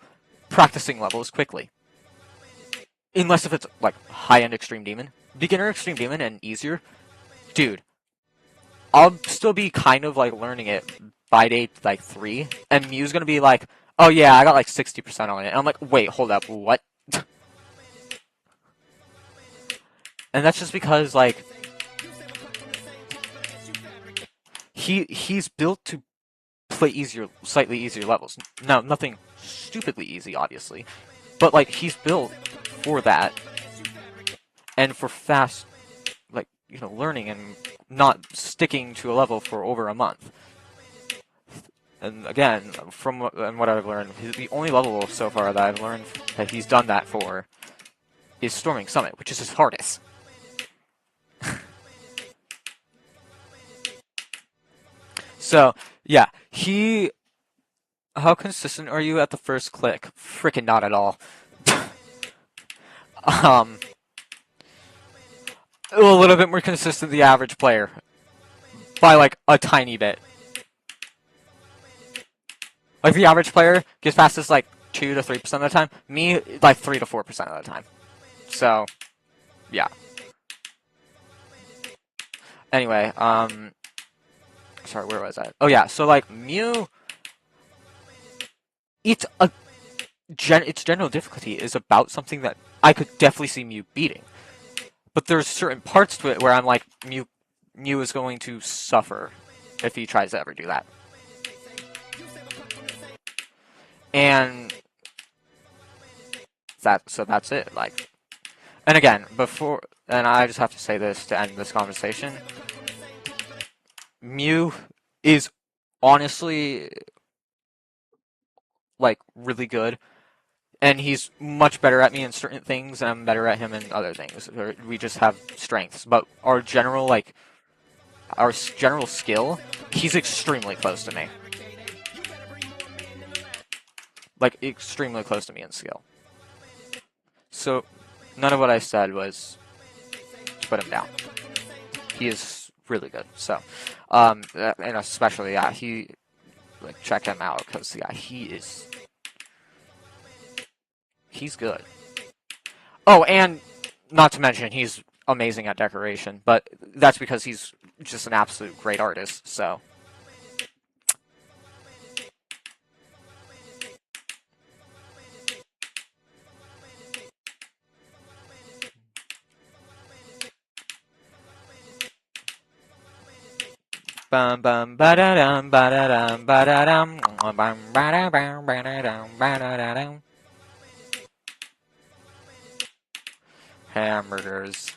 practicing levels quickly. Unless if it's, like, high-end Extreme Demon. Beginner Extreme Demon and easier, dude, I'll still be kind of, like, learning it by day like 3, and Mew's gonna be like, oh yeah, I got like 60% on it. And I'm like, wait, hold up, what? And that's just because like he's built to play easier, slightly easier levels. Now, nothing stupidly easy, obviously, but like he's built for that and for fast, like learning and not sticking to a level for over a month. And again, from what I've learned, the only level so far that I've learned that he's done that for is Storming Summit, which is his hardest. So yeah, he. How consistent are you at the first click? Freaking not at all. um, a little bit more consistent than the average player by like a tiny bit. Like the average player gets past this like 2 to 3% of the time. Me, like 3 to 4% of the time. So, yeah. Anyway, sorry, where was I? Oh yeah, so like Mew, it's a its general difficulty is about something that I could definitely see Mew beating, but there's certain parts to it where I'm like Mew is going to suffer if he tries to ever do that, and that's it. Like, and again, and I just have to say this to end this conversation. Mew is honestly like really good, and he's much better at me in certain things, and I'm better at him in other things. We just have strengths, but our general skill, he's extremely close to me. Like extremely close to me in skill. So none of what I said was to put him down. He is really good. So, and especially he like check him out because yeah, he's good. Oh, and not to mention he's amazing at decoration, but that's because he's just an absolute great artist. So. Bum bum ba da dum ba da dum ba da dum bum ba da bum ba da dum ba da da dum. Hamburgers.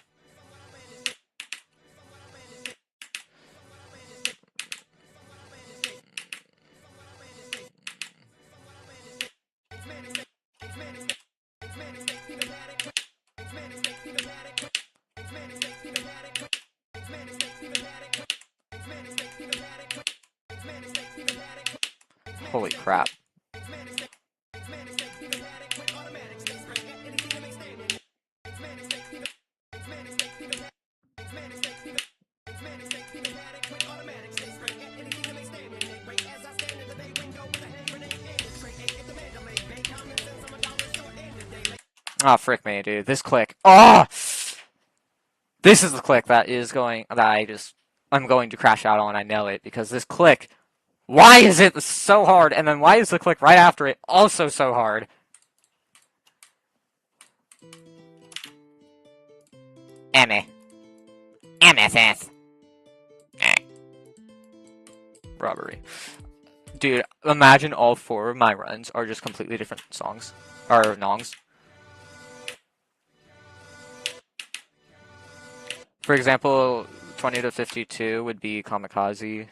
Holy crap. Oh, frick me, dude. This click. Oh! This is the click I'm going to crash out on. I know it because this click. Why is it so hard? And then why is the click right after it also so hard? Amethyst. Robbery. Dude, imagine all 4 of my runs are just completely different songs. Or nongs. For example, 20 to 52 would be Kamikaze.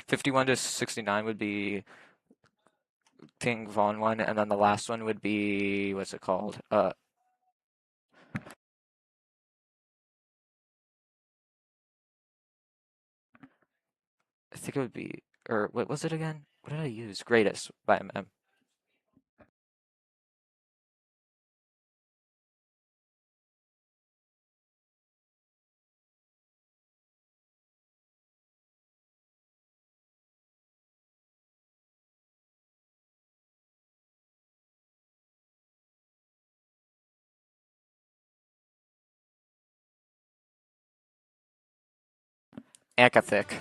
51 to 69 would be King Von one, and then the last one would be what's it called? I think it would be, or what was it again? What did I use? Greatest by MM. Ankathic.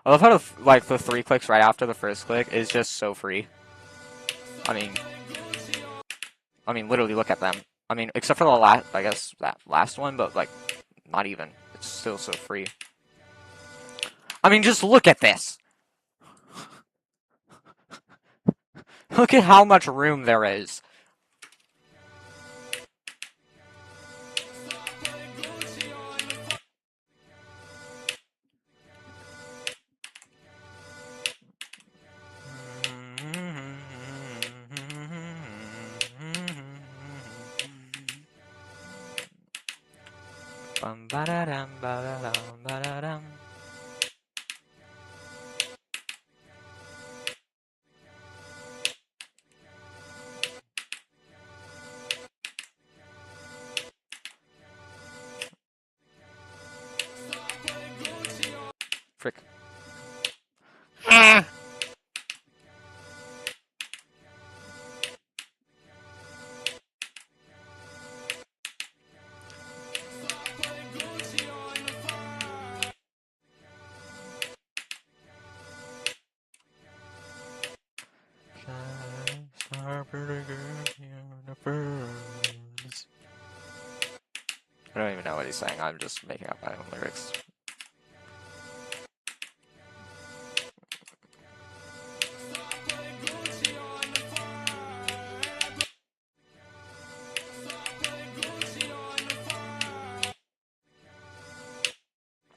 I love how like the 3 clicks right after the first click is just so free. I mean, literally look at them. I mean, except for the last, I guess that last one, but like, not even. It's still so free. I mean, just look at this. Look at how much room there is. Bum ba da dum ba da dum ba da dum. Frick. I don't even know what he's saying. I'm just making up my own lyrics.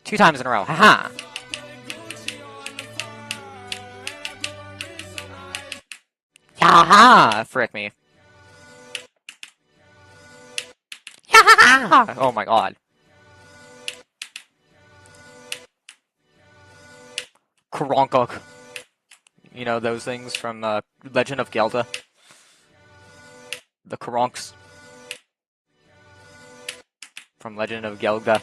Two times in a row. Haha. Yaha! Frick me. Yaha! Oh my god. Kronkok. You know those things from Legend of Zelda? The Kronks from Legend of Zelda.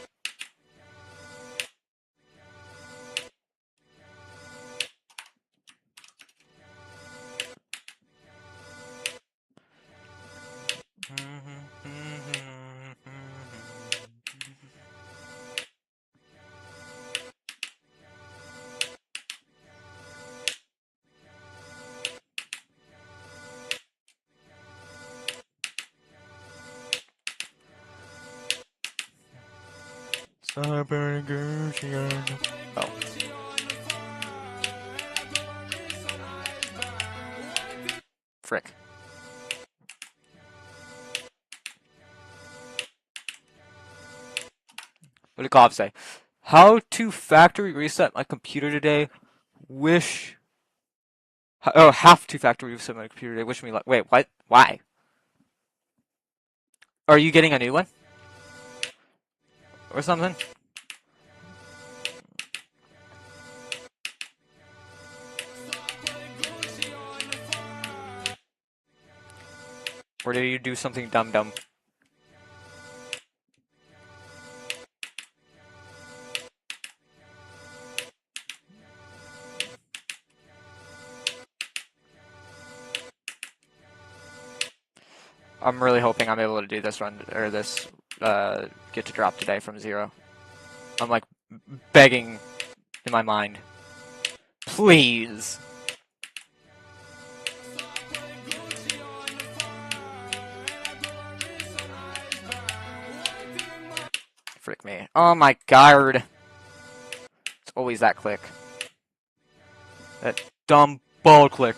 Oh. Frick. What did Cobb say? How to factory reset my computer today? Wish. Oh, have to factory reset my computer today. Wish me luck. Wait, what? Why? Are you getting a new one? Or something? Or did you do something dumb? I'm really hoping I'm able to do this run, or this, get to drop today from 0. I'm like begging in my mind. Please! Frick me. Oh my god! It's always that click. That dumb ball click.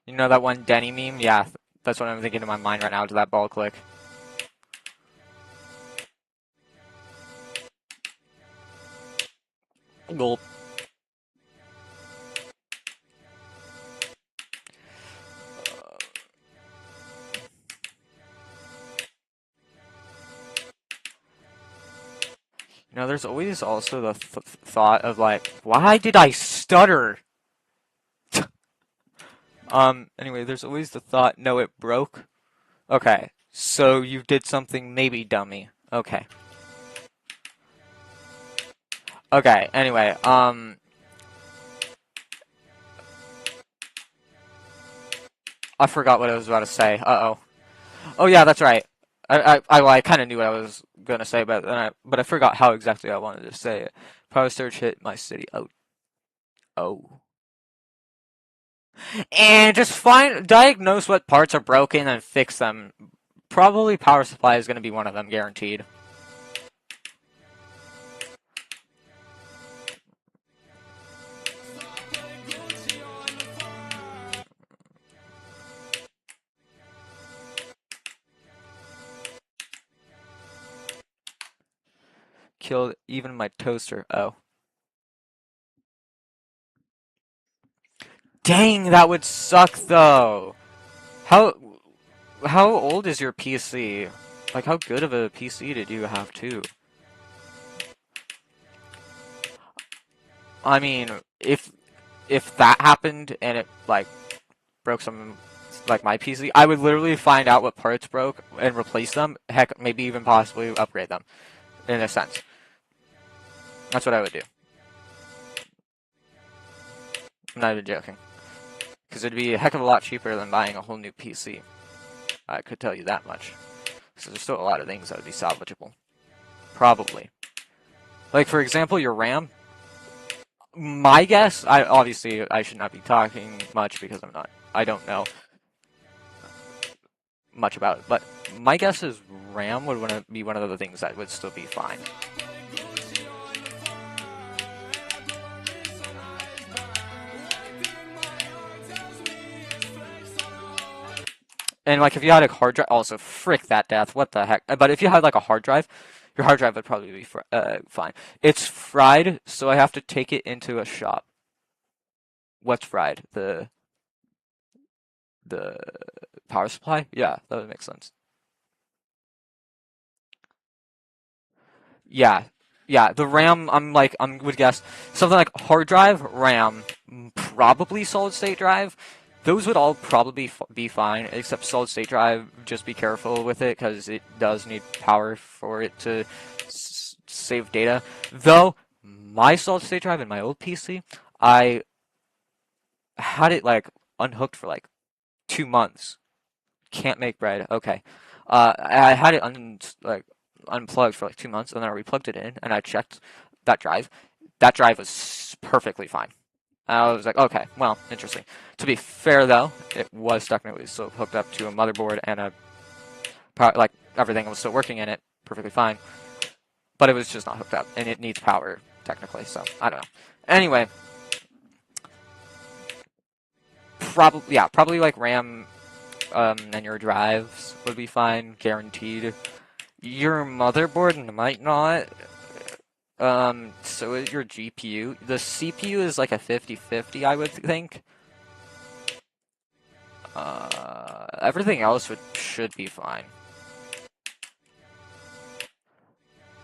You know that one Denny meme? Yeah, that's what I'm thinking in my mind right now, to that ball click. Gulp. You know, there's always also the thought of like, why did I stutter? Anyway, there's always the thought, no, it broke. Okay, so you did something maybe dummy. Okay. Okay, anyway, I forgot what I was about to say. Uh-oh. Oh yeah, that's right. I kind of knew what I was gonna say, but I forgot how exactly I wanted to say it. Power surge hit my city. Oh, oh. And just diagnose what parts are broken and fix them. Probably power supply is gonna be one of them, guaranteed. Killed even my toaster. Oh. Dang, that would suck though. How how old is your PC? Like how good of a PC did you have too? I mean, if that happened and it like broke some like my PC, I would literally find out what parts broke and replace them. Heck, maybe even possibly upgrade them in a sense. That's what I would do. I'm not even joking. Because it'd be a heck of a lot cheaper than buying a whole new PC. I could tell you that much. So there's still a lot of things that would be salvageable. Probably. Like, for example, your RAM. My guess, I should not be talking much because I don't know much about it, but my guess is RAM would be one of the things that would still be fine. And like if you had a hard drive, also frick that death, what the heck? But if you had like a hard drive, your hard drive would probably be fine. It's fried, so I have to take it into a shop. What's fried? The power supply? Yeah, that would make sense. Yeah, yeah. The RAM, would guess something like hard drive, RAM, probably solid state drive. Those would all probably be fine, except solid state drive. Just be careful with it because it does need power for it to save data. Though my solid state drive in my old PC, I had it like unhooked for like 2 months. Can't make bread. Okay. I had it unplugged for like 2 months, and then I replugged it in, and I checked that drive. That drive was perfectly fine. I was like, okay, well, interesting. To be fair, though, it was technically still hooked up to a motherboard and like everything was still working in it perfectly fine, but it was just not hooked up, and it needs power technically. So I don't know. Anyway, probably like RAM and your drives would be fine, guaranteed. Your motherboard might not. So is your GPU. The CPU is like a 50-50, I would think. Everything else should be fine.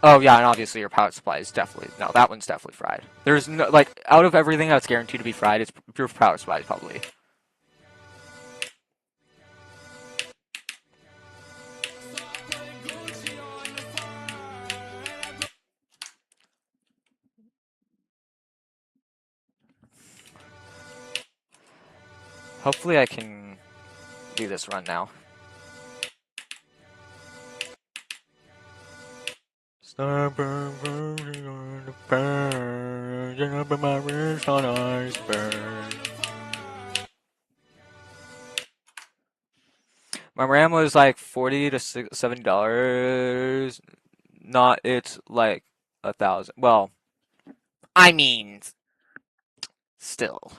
Oh yeah, and obviously your power supply is definitely no. That one's definitely fried. There's no like out of everything that's guaranteed to be fried, it's your power supply probably. Hopefully I can do this run now. Start burning on the burn, and up in my wrist on iceberg. My RAM was like $40 to $70. Not it's like 1,000. Well, I mean, still.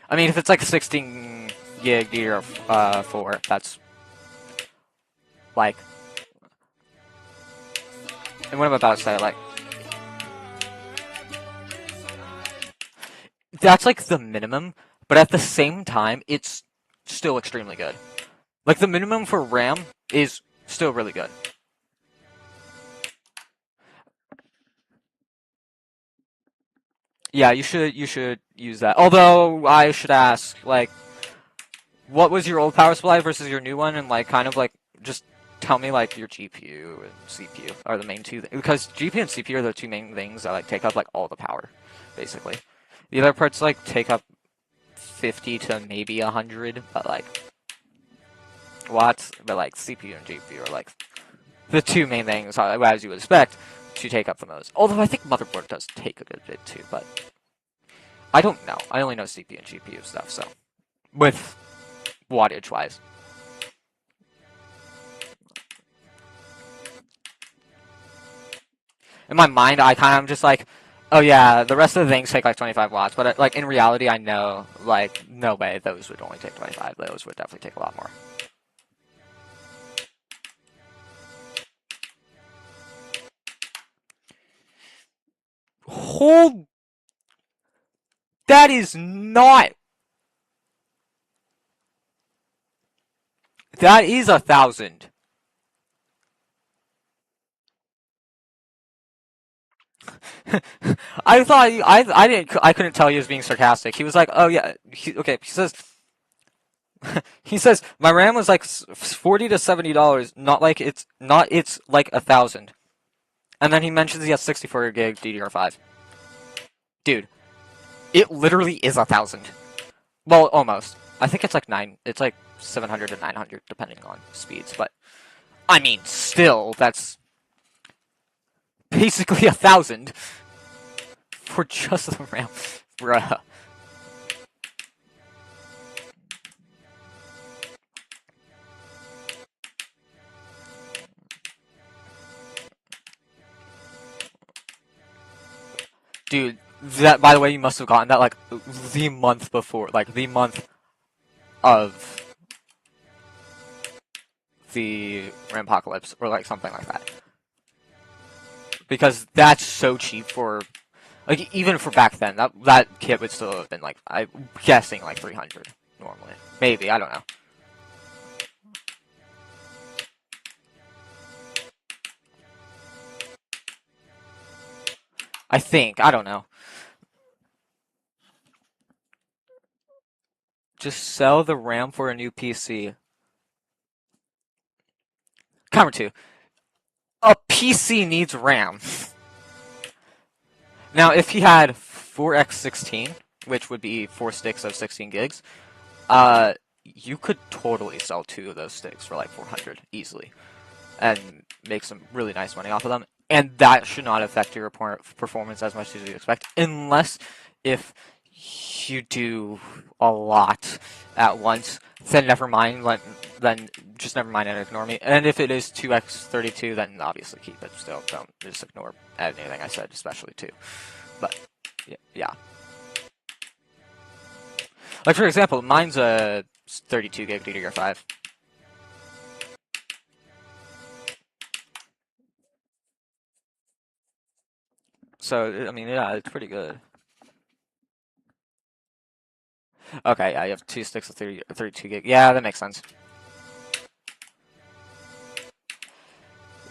I mean, if it's like 16 gig DDR4, that's like. And what I'm about to say, like, that's like the minimum, but at the same time, it's still extremely good. Like the minimum for RAM is still really good. Yeah, you should use that. Although I should ask, like, what was your old power supply versus your new one, and like kind of like just tell me like your GPU and CPU are the main two because GPU and CPU are the two main things that like take up like all the power, basically. The other parts like take up 50 to maybe 100, but like watts, but like CPU and GPU are like the two main things, as you would expect, to take up the most. Although I think motherboard does take a good bit too, but I don't know. I only know CPU and GPU stuff, so with wattage wise. In my mind, I kind of just like, oh yeah, the rest of the things take like 25 watts, but like in reality, I know like no way those would only take 25. Those would definitely take a lot more. Hold, that is not. That is 1,000. I thought I couldn't tell he was being sarcastic. He was like, "Oh yeah, okay." He says my RAM was like $40 to $70, not it's like 1,000. And then he mentions he has 64 gig DDR5. Dude, it literally is 1,000. Well, almost. I think it's like 9. It's like 700 to 900 depending on speeds. But I mean, still, that's basically 1,000 for just the RAM, bruh. Dude, that, by the way, you must have gotten that like the month before, like the month of the Rampapocalypse or like something like that. Because that's so cheap for like even for back then. That kit would still have been like I'm guessing like 300 normally. Maybe, I don't know. I think, I don't know. Just sell the RAM for a new PC. Camera 2. A PC needs RAM. Now, if he had 4x16, which would be 4 sticks of 16 gigs, you could totally sell 2 of those sticks for like 400 easily, and make some really nice money off of them. And that should not affect your performance as much as you expect, unless if you do a lot at once. Then never mind. Then just never mind and ignore me. And if it is 2x32, then obviously keep it. Still, don't just ignore anything I said, especially 2. But yeah. Like for example, mine's a 32 gig DDR5. So I mean, yeah, it's pretty good. Okay, yeah, you have 2 sticks of 32 gig. Yeah, that makes sense.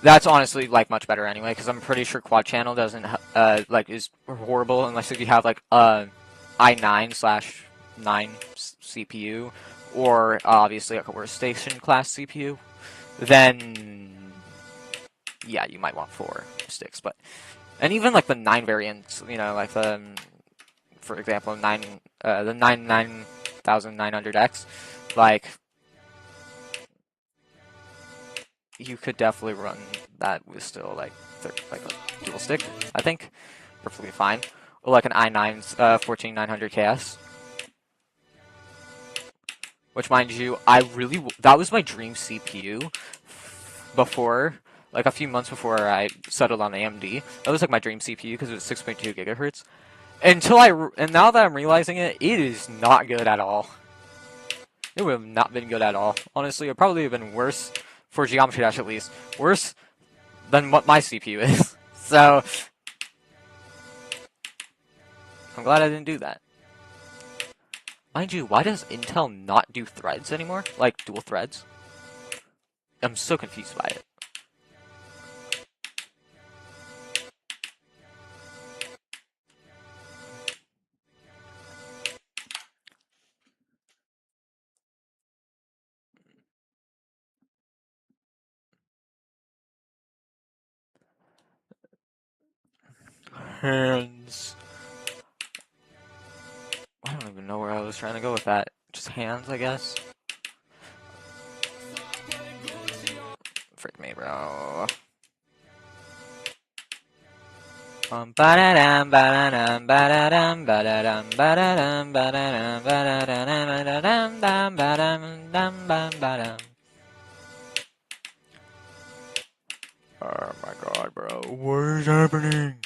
That's honestly like much better anyway, because I'm pretty sure quad channel doesn't like is horrible unless if you have like i9/9 CPU or obviously like a workstation class CPU. Then yeah, you might want 4 sticks, but and even like the 9 variants, you know, like the for example the 9900X, like you could definitely run that with still like a dual stick, I think, perfectly fine. Or like an i9's 14900KS, which mind you, that was my dream CPU before, like a few months before I settled on AMD. That was like my dream CPU because it was 6.2 gigahertz. And now that I'm realizing it, it is not good at all. It would have not been good at all. Honestly, it would probably have been worse for Geometry Dash at least. Worse than what my CPU is. So, I'm glad I didn't do that. Mind you, why does Intel not do threads anymore? Like, dual threads? I'm so confused by it. Hands. I don't even know where I was trying to go with that. Just hands, I guess. Ba-da-dum, ba-da-dum, ba-da-dum, ba-da-dum, ba-da-dum, ba-da-dum, ba-da-dum, ba-da-dum, ba-da-dum, ba-dum, ba-dum. Oh my god, bro. What is happening?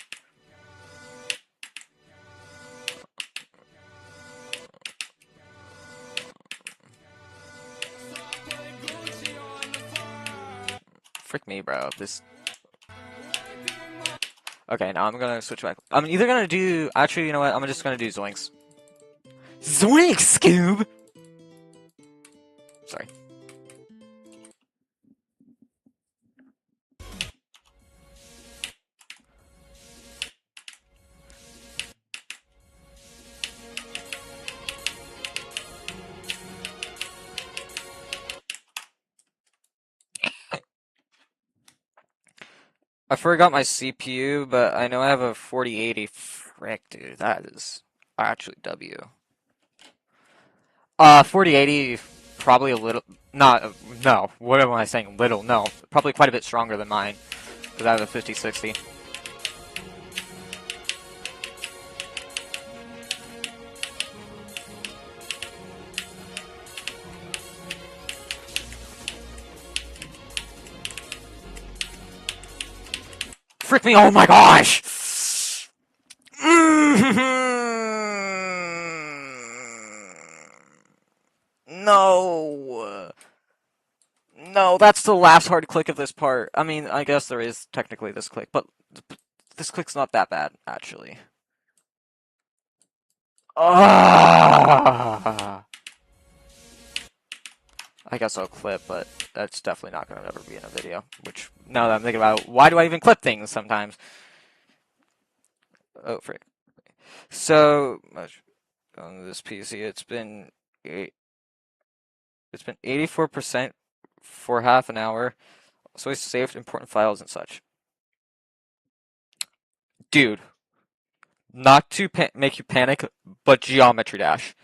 Frick me, bro. This. Okay, now I'm gonna switch back. I'm either gonna do. Actually, you know what? I'm just gonna do Zoinks. Zoinks, Scoob! Sorry. I forgot my CPU, but I know I have a 4080. Frick, dude. That is actually W. 4080, probably a little. Not. No. What am I saying? Little. No. Probably quite a bit stronger than mine. Because I have a 5060. Frick me, oh my gosh! No. No, that's the last hard click of this part. I mean, I guess there is technically this click, but this click's not that bad, actually. Ah! I guess I'll clip, but that's definitely not going to ever be in a video. Which, now that I'm thinking about it, why do I even clip things sometimes? Oh, frick. So, on this PC, it's been 84% for half an hour, so I saved important files and such. Dude, not to make you panic, but Geometry Dash.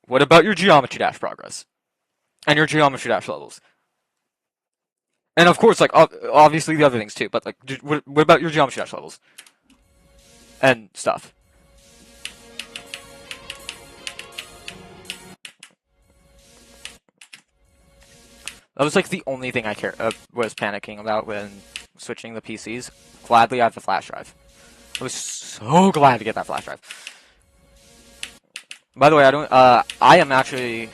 What about your Geometry Dash progress? And your Geometry Dash levels? And of course, like, obviously the other things too, but like, what about your Geometry Dash levels? And stuff. That was like the only thing I was panicking about when switching the PCs. Gladly, I have the flash drive. I was so glad to get that flash drive. By the way, I am actually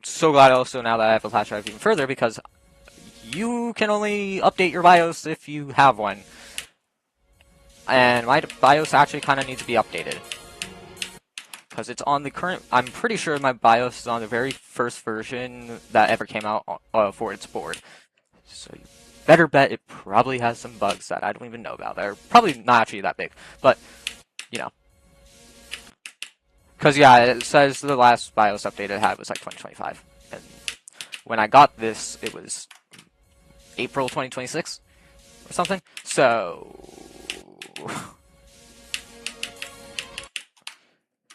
so glad also now that I have a flash drive even further because you can only update your BIOS if you have one. And my BIOS actually kind of needs to be updated. Because it's on the current, I'm pretty sure my BIOS is on the very first version that ever came out for its board. So you better bet it probably has some bugs that I don't even know about. They're probably not actually that big, but, you know. Because, yeah, it says the last BIOS update it had was like 2025. And when I got this, it was April 2026 or something. So...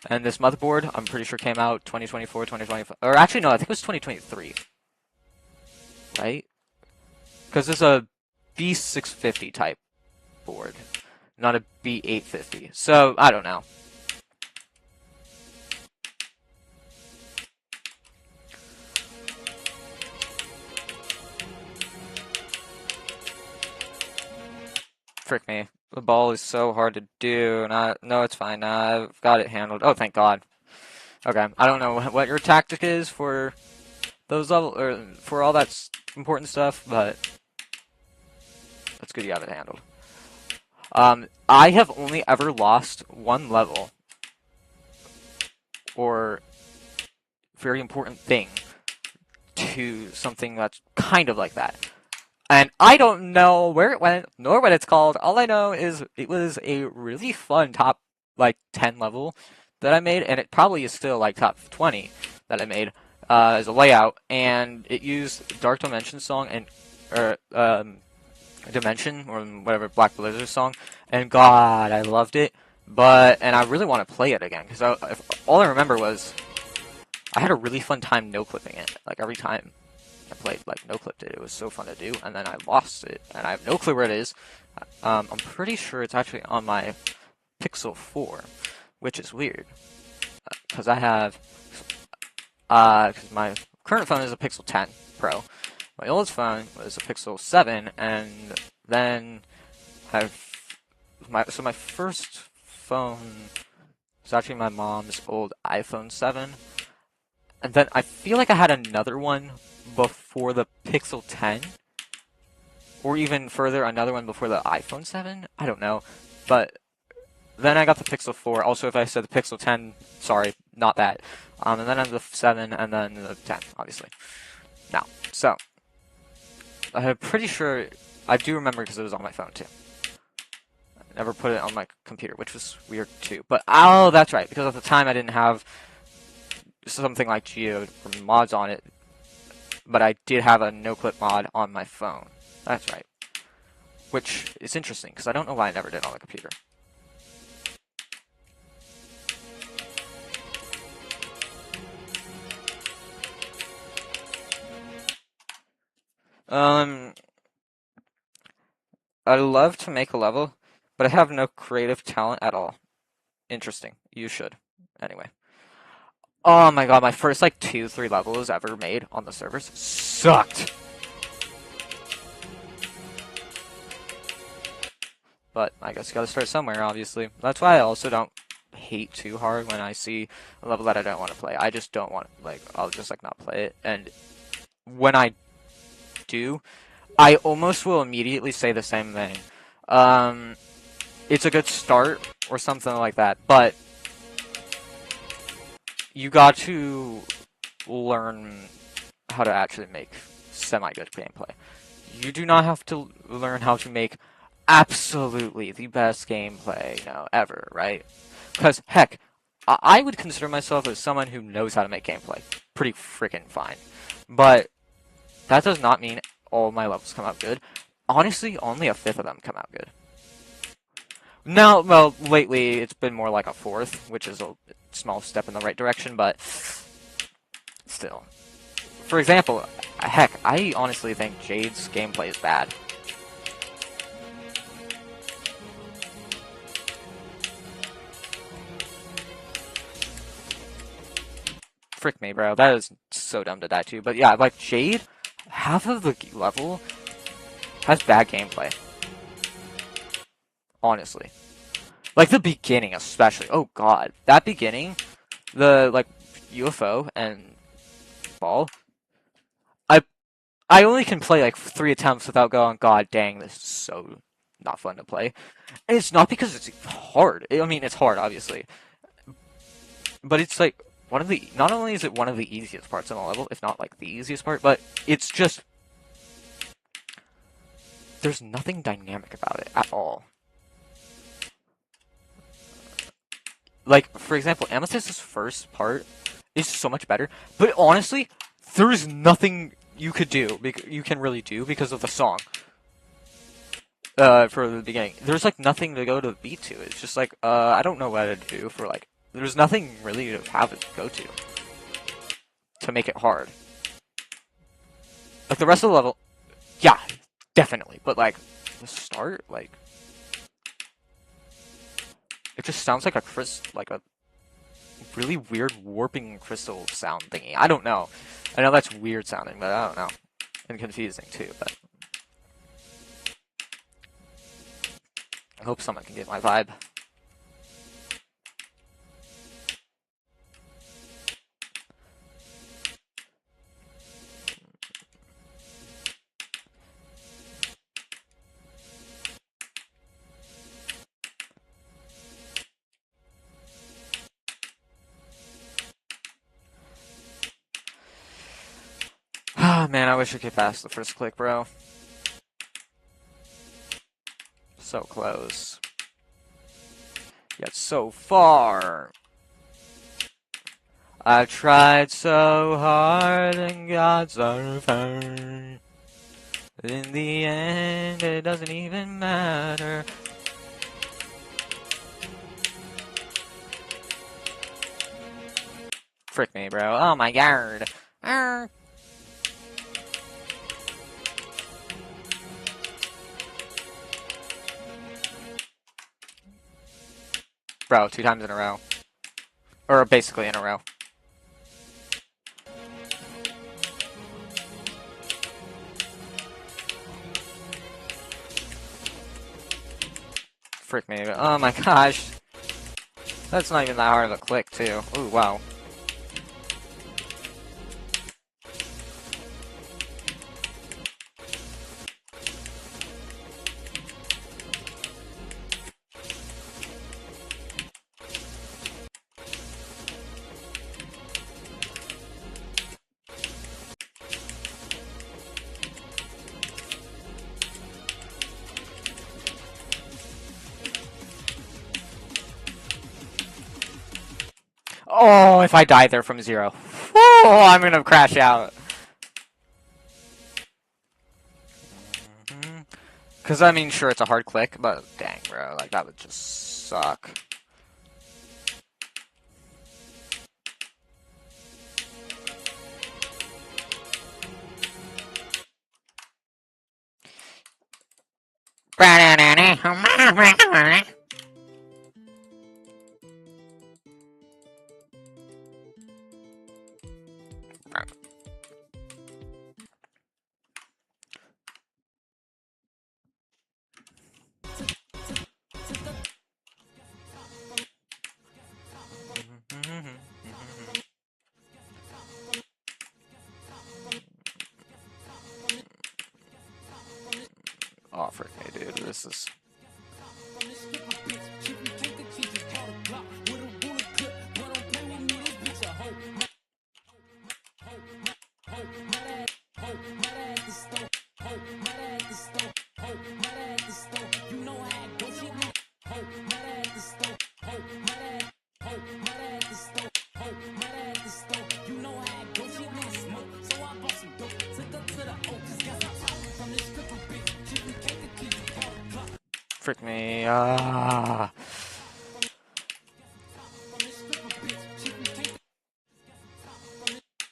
And this motherboard, I'm pretty sure came out 2024, 2025. Or actually, no, I think it was 2023. Right? Because it's a B650 type board, not a B850. So, I don't know. Frick me. The ball is so hard to do. No, it's fine. I've got it handled. Oh, thank God. Okay, I don't know what your tactic is for those level or for all that important stuff, but that's good you have it handled. I have only ever lost one level or very important thing to something that's kind of like that. And I don't know where it went, nor what it's called. All I know is it was a really fun top, like, 10 level that I made, and it probably is still, like, top 20 that I made as a layout. And it used Dark Dimension song and, or, Dimension, or whatever, Black Blizzard song. And God, I loved it. And I really want to play it again, because all I remember was I had a really fun time no-clipping it, like, every time I played, like, no-clipped it. It was so fun to do, and then I lost it, and I have no clue where it is. I'm pretty sure it's actually on my Pixel 4, which is weird because I have because my current phone is a Pixel 10 Pro. My old phone was a Pixel 7, and then my first phone was actually my mom's old iPhone 7, and then I feel like I had another one before the Pixel 10, or even further, another one before the iPhone 7. I don't know, but then I got the Pixel 4. Also, if I said the Pixel 10, sorry, not that. And then I have the 7, and then the 10, obviously. Now, so I'm pretty sure I do remember because it was on my phone too. I never put it on my computer, which was weird too. But oh, that's right, because at the time I didn't have something like Geo or mods on it, but I did have a no-clip mod on my phone. That's right. Which is interesting because I don't know why I never did on the computer. Um, I love to make a level, but I have no creative talent at all. Interesting. You should. Anyway. Oh my god, my first like 2, 3 levels ever made on the servers sucked. But I guess you gotta start somewhere, obviously. That's why I also don't hate too hard when I see a level that I don't want to play. I just don't want like I'll just like not play it. And when I do, I almost will immediately say the same thing. Um, it's a good start or something like that, but you got to learn how to actually make semi-good gameplay. You do not have to learn how to make absolutely the best gameplay, ever, right? Because, heck, I would consider myself as someone who knows how to make gameplay pretty freaking fine. But that does not mean all my levels come out good. Honestly, only a fifth of them come out good. Now, well, lately it's been more like a fourth, which is a small step in the right direction, but still. For example, heck, I honestly think Jade's gameplay is bad. Frick me, bro. That is so dumb to die to. But yeah, like Jade, half of the level has bad gameplay. Honestly. Like the beginning especially. Oh god. That beginning, the like UFO and ball. I I only can play like 3 attempts without going, god dang, this is so not fun to play. And it's not because it's hard. I mean, it's hard, obviously. But it's like one of the not only is it one of the easiest parts on the level, if not like the easiest part, but it's just there's nothing dynamic about it at all. Like, for example, Amethyst's first part is so much better, but honestly, there is nothing you could do, you can really do because of the song. For the beginning, there's like nothing to go to the beat to. It's just like, I don't know what to do for like, there's nothing really to have it go to make it hard. Like the rest of the level, yeah, definitely, but like the start, like it just sounds like like a really weird warping crystal sound thingy. I don't know. I know that's weird sounding, but I don't know. And confusing too, but I hope someone can get my vibe. Ah, man, I wish I could pass the first click, bro. So close. Yet so far. I've tried so hard and got so far. In the end, it doesn't even matter. Frick me, bro. Oh my god. Arr. Bro, 2 times in a row. Or basically in a row. Frick me. Oh my gosh. That's not even that hard of a click, too. Ooh, wow. Oh, if I die there from 0. Oh, I'm gonna crash out. Because, I mean, sure, it's a hard click, but dang, bro. Like, that would just suck. Oh, frick me, dude. This is... Frick me. Ah.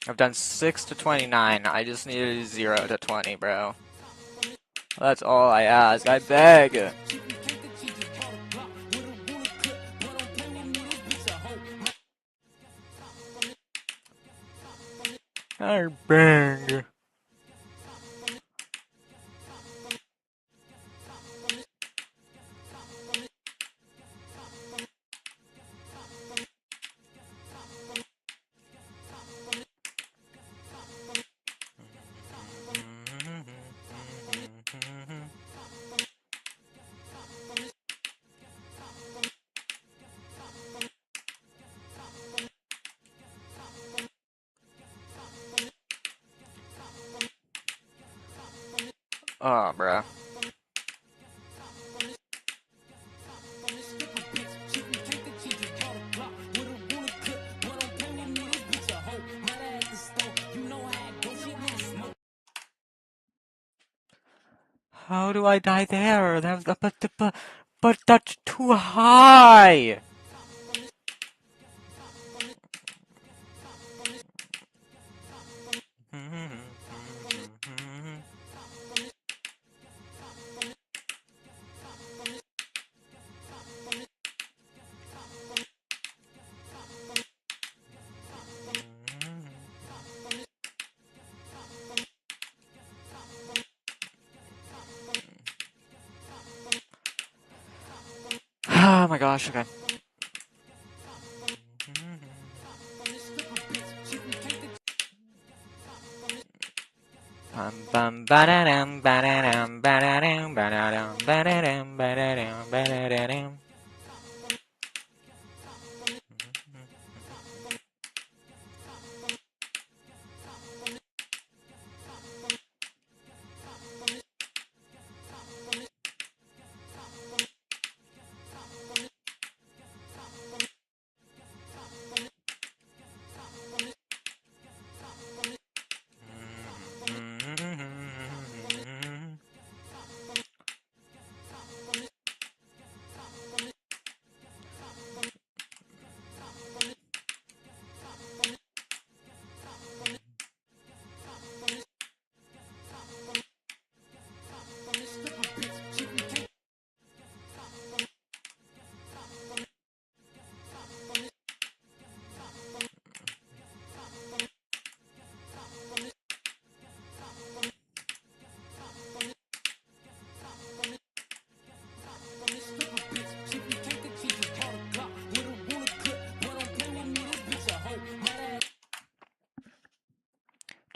I've done 6 to 29. I just needed 0 to 20, bro. That's all I ask. I beg. I beg. Oh, bro. How do I die there? But that's too high. Oh my gosh, okay. Bum bum ba-da-dum ba-da-dum ba-da-dum ba-da-dum ba-da-dum ba-da-dum ba-da-dum.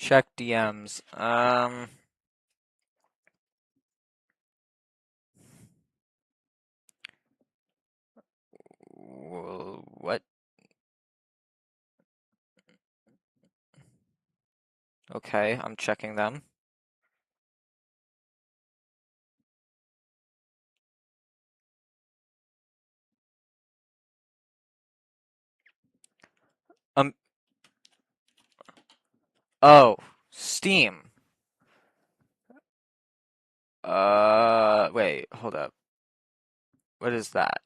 Check DMs. What? Okay, I'm checking them. Um, oh, Steam. Wait, hold up. What is that?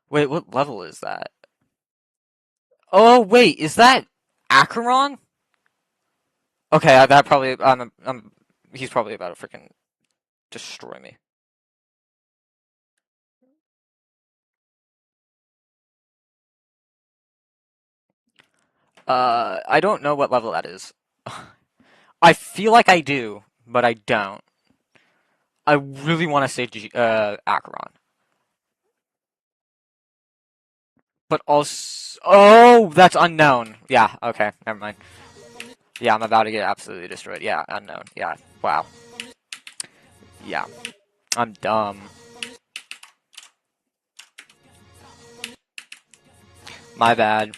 Wait, what level is that? Oh, wait, is that Acheron? Okay, that probably, he's probably about to freaking destroy me. I don't know what level that is. I feel like I do, but I don't. I really want to say Acheron. But also, oh, that's unknown. Yeah, okay, never mind. Yeah, I'm about to get absolutely destroyed. Yeah, unknown. Yeah, wow. Yeah, I'm dumb. My bad.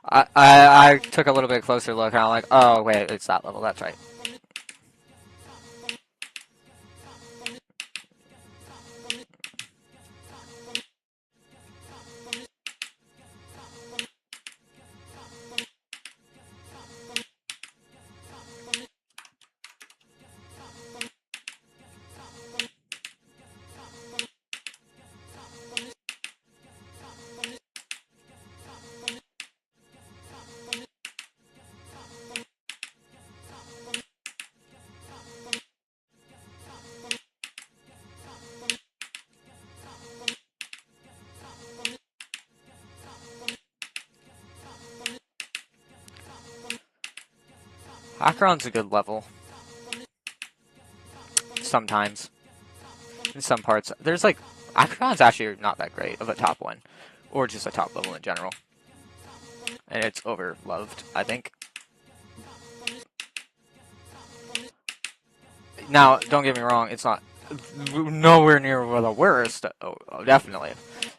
I took a little bit closer look and I'm like, oh wait, it's that level. That's right. Acheron's a good level. Sometimes. In some parts. There's like, Acheron's actually not that great of a top one. Or just a top level in general. And it's over-loved, I think. Now, don't get me wrong, it's not nowhere near the worst. Oh, definitely.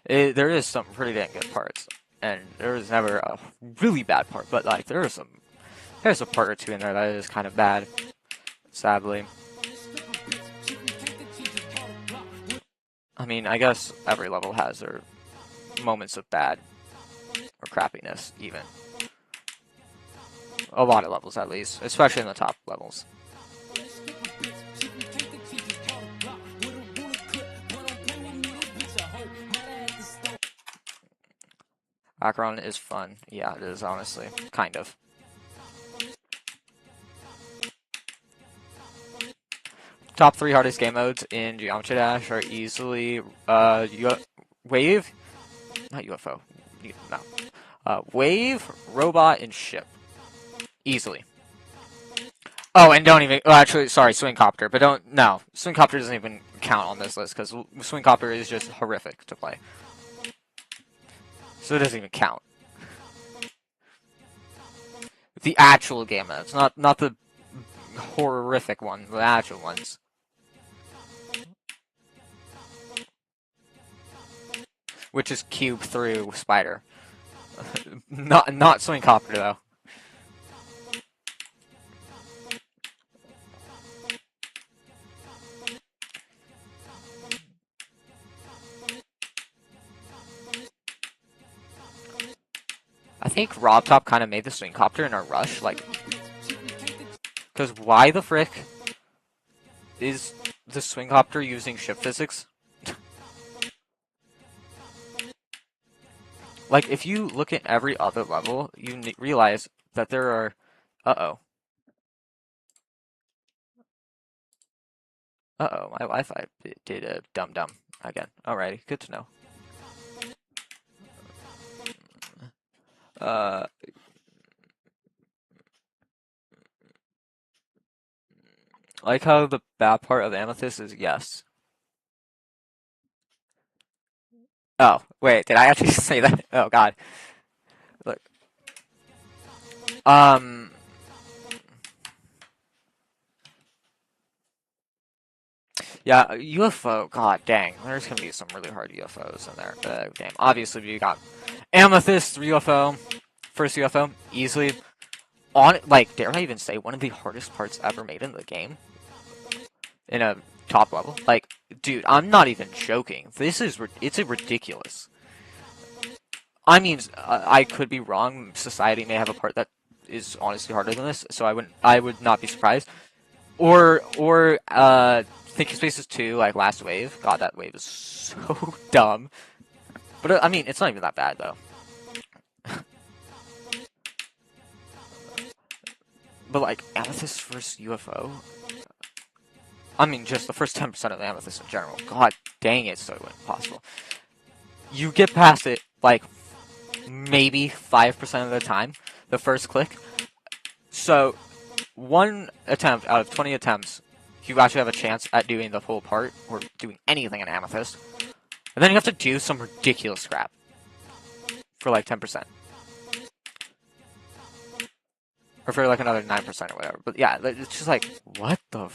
There is some pretty dang good parts. And there is never a really bad part, but like there's a part or two in there that is kind of bad, sadly. I mean, I guess every level has their moments of bad or crappiness, even. A lot of levels, at least, especially in the top levels. Acheron is fun. Yeah, it is, honestly. Kind of. Top 3 hardest game modes in Geometry Dash are easily Wave, not UFO, no. Wave, Robot, and Ship. Easily. Oh, and don't even. Well, actually, sorry, Swing Copter, but don't. No, Swing Copter doesn't even count on this list because Swing Copter is just horrific to play, so it doesn't even count. The actual game modes, not the horrific ones, the actual ones. Which is Cube through Spider. Not Swing Copter though. I think Rob Top kind of made the Swing Copter in a rush, like, because why the frick is the Swing Copter using ship physics? Like, if you look at every other level, you realize that there are. Uh-oh. Uh-oh, my Wi-Fi did a dum-dum again. Alrighty, good to know. Uh, Like how the bad part of Amethyst is yes. Oh, wait, did I actually say that? Oh god. Look. Um yeah, UFO, god dang. There's gonna be some really hard UFOs in there. Game. Obviously we got Amethyst UFO. First UFO, easily on like dare I even say one of the hardest parts ever made in the game. In a top level. Like, dude, I'm not even joking. It's a ridiculous. I mean, I could be wrong. Society may have a part that is honestly harder than this, so I would not be surprised. Or Thinking Spaces 2, like Last Wave. God, that wave is so dumb. But I mean, it's not even that bad though. But like Amethyst versus UFO. I mean, just the first 10% of the Amethyst in general. God dang, it's so impossible. You get past it like maybe 5% of the time, the first click. So, one attempt out of 20 attempts, you actually have a chance at doing the full part, or doing anything in Amethyst. And then you have to do some ridiculous crap for like 10%. Or for like another 9% or whatever. But yeah, it's just like, what the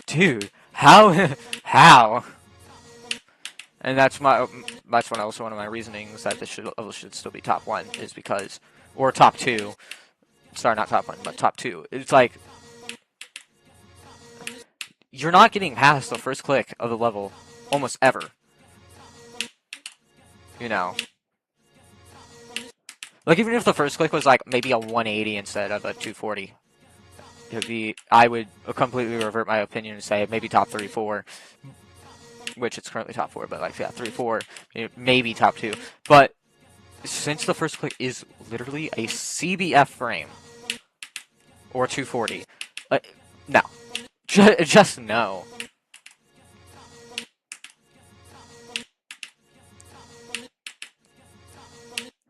Dude, how? How? And that's also one of my reasonings that this level should still be top 1, is because, or top 2, sorry, not top 1, but top 2. It's like, you're not getting past the first click of the level almost ever. You know? Like, even if the first click was like maybe a 180 instead of a 240, I would completely revert my opinion and say maybe top 3, 4, which it's currently top 4, but like, yeah, 3, 4, maybe top 2. But since the first click is literally a CBF frame, or 240, no. Just no.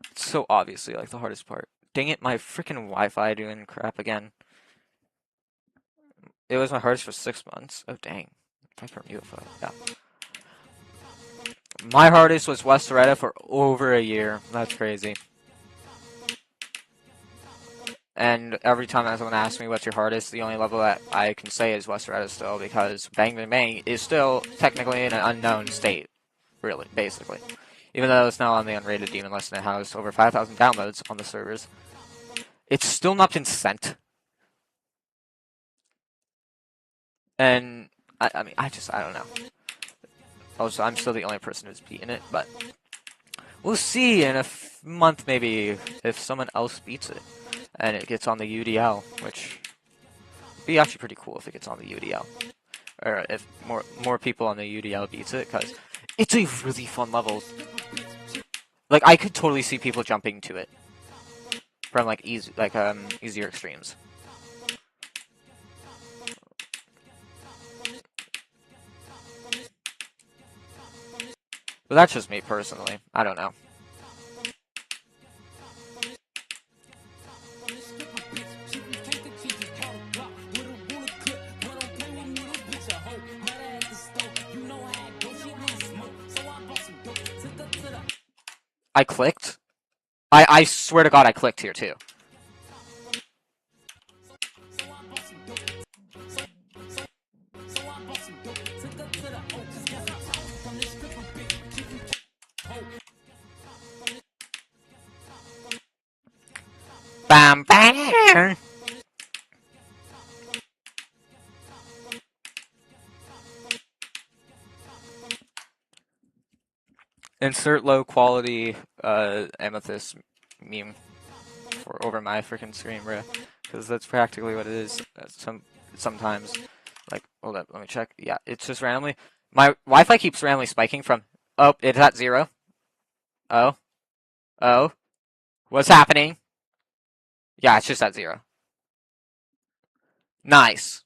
It's so obviously like the hardest part. Dang it, my freaking Wi-Fi doing crap again. It was my hardest for 6 months. Oh dang. From UFO. Yeah. My hardest was West Loretta for over a year. That's crazy. And every time someone asks me what's your hardest, the only level that I can say is West Loretta still, because Bang Bang Bang is still technically in an unknown state. Really, basically. Even though it's now on the unrated demon list and it has over 5,000 downloads on the servers, it's still not been sent. And I mean, I don't know. Also, I'm still the only person who's beaten it, but we'll see in a month maybe if someone else beats it and it gets on the UDL, which would be actually pretty cool if it gets on the UDL, or if more people on the UDL beats it, because it's a really fun level. Like, I could totally see people jumping to it from like easier extremes. But that's just me personally. I don't know. I clicked. I swear to God, I clicked here too. Bam bam. Insert low quality Amethyst meme for over my freaking screen, bro. Because that's practically what it is. Sometimes, like, hold up, let me check. Yeah, it's just randomly. My Wi-Fi keeps randomly spiking from. Oh, it's at 0. Oh, oh, what's happening? Yeah, it's just at 0. Nice.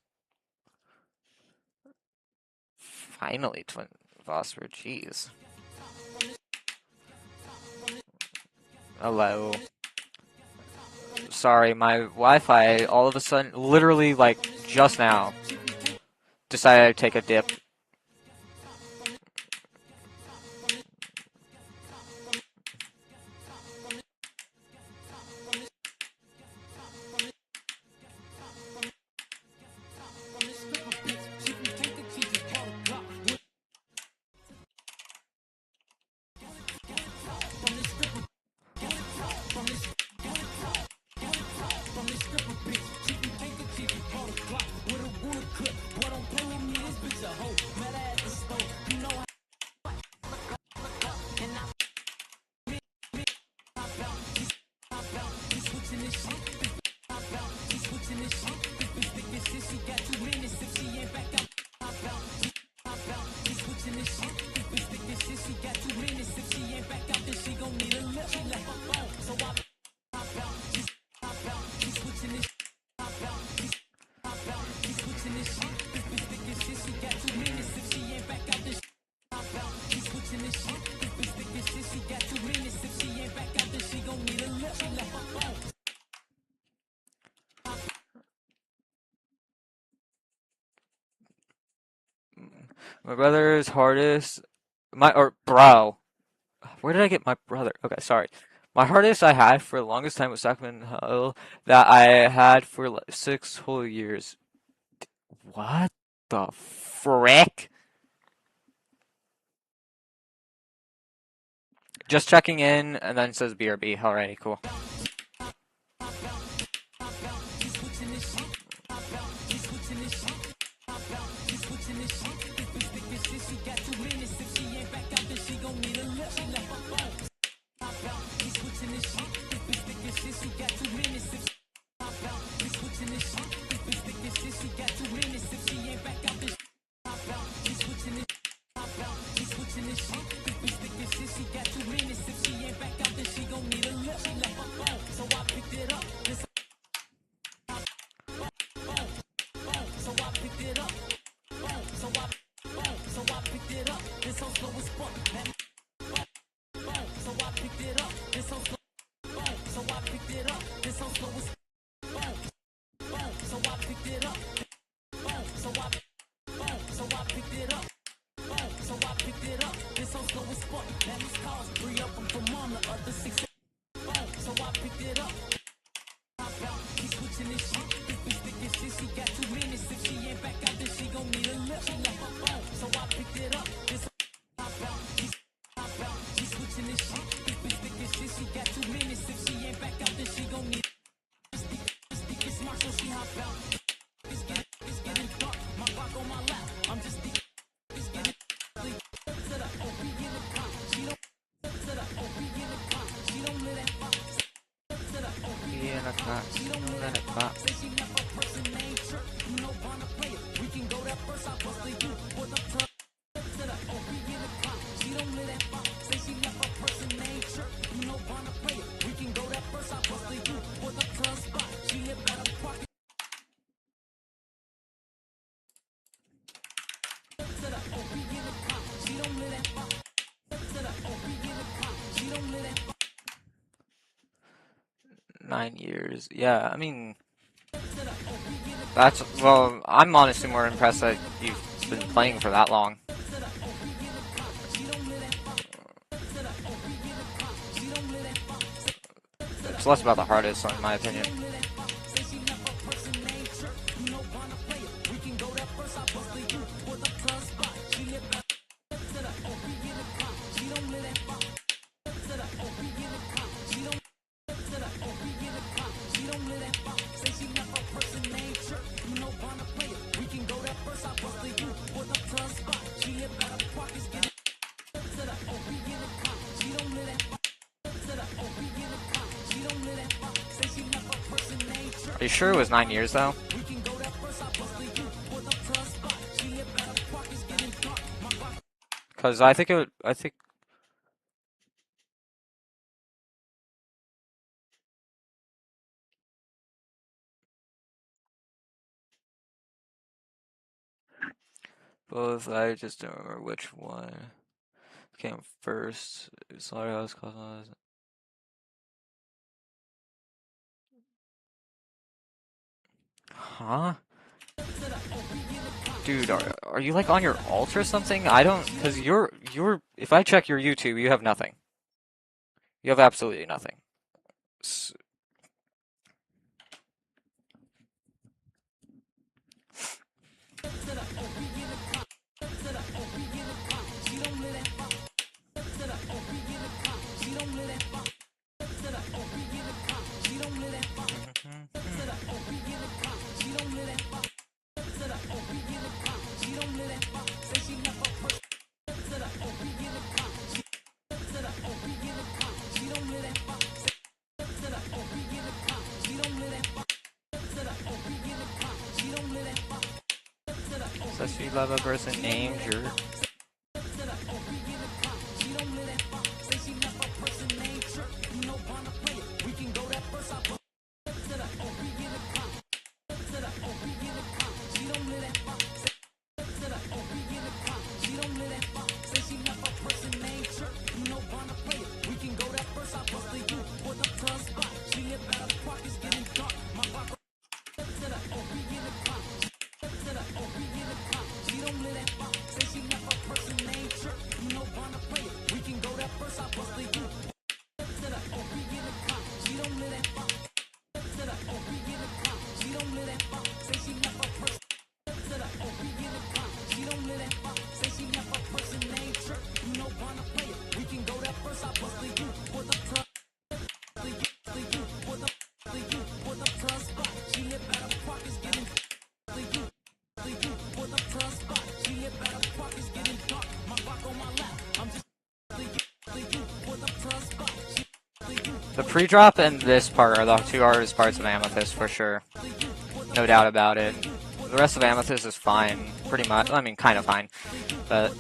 Finally, twin phosphor. Jeez. Hello. Sorry, my Wi-Fi all of a sudden, literally like just now, decided to take a dip. My brother's hardest, my or bro. Where did I get my brother? Okay, sorry. My hardest I had for the longest time was Sacramento that I had for like 6 whole years. What the frick? Just checking in, and then it says BRB. Alrighty, cool. Nine years. Yeah, I mean, that's, well, I'm honestly more impressed that you've been playing for that long. It's less about the hardest, in my opinion. Are you sure it was 9 years, though? Because I think it would, I think, both, I just don't remember which one came first. Slaughterhouse, Cosmos. Huh? Dude, are you like on your alt or something? I don't, because if I check your YouTube, you have nothing. You have absolutely nothing. S- Says you love a person named your. The pre-drop and this part are the two hardest parts of Amethyst for sure. No doubt about it. The rest of Amethyst is fine, pretty much. I mean, kind of fine, but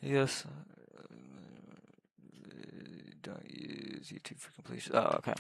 yes. Don't use YouTube for completion. Oh, okay.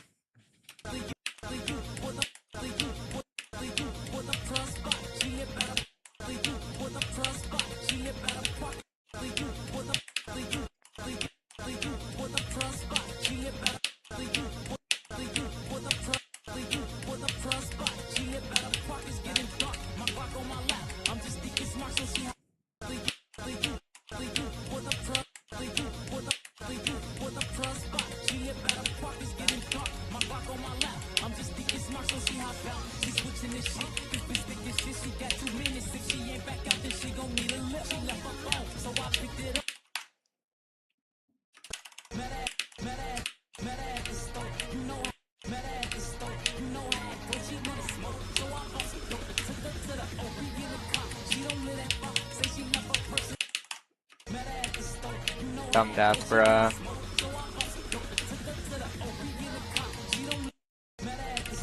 Dumb death, bruh.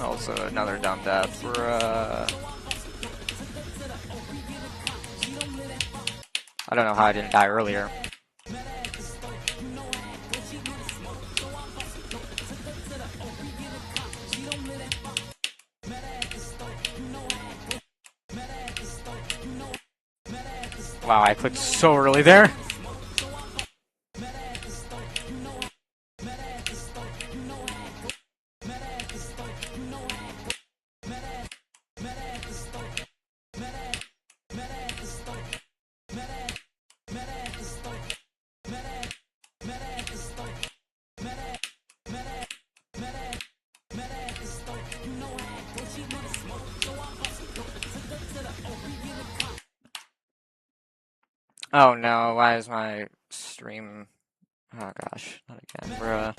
Also another dumb death, bruh. I don't know how I didn't die earlier. Wow, I clicked so early there. Oh no, why is my stream... Oh gosh, not again, bruh.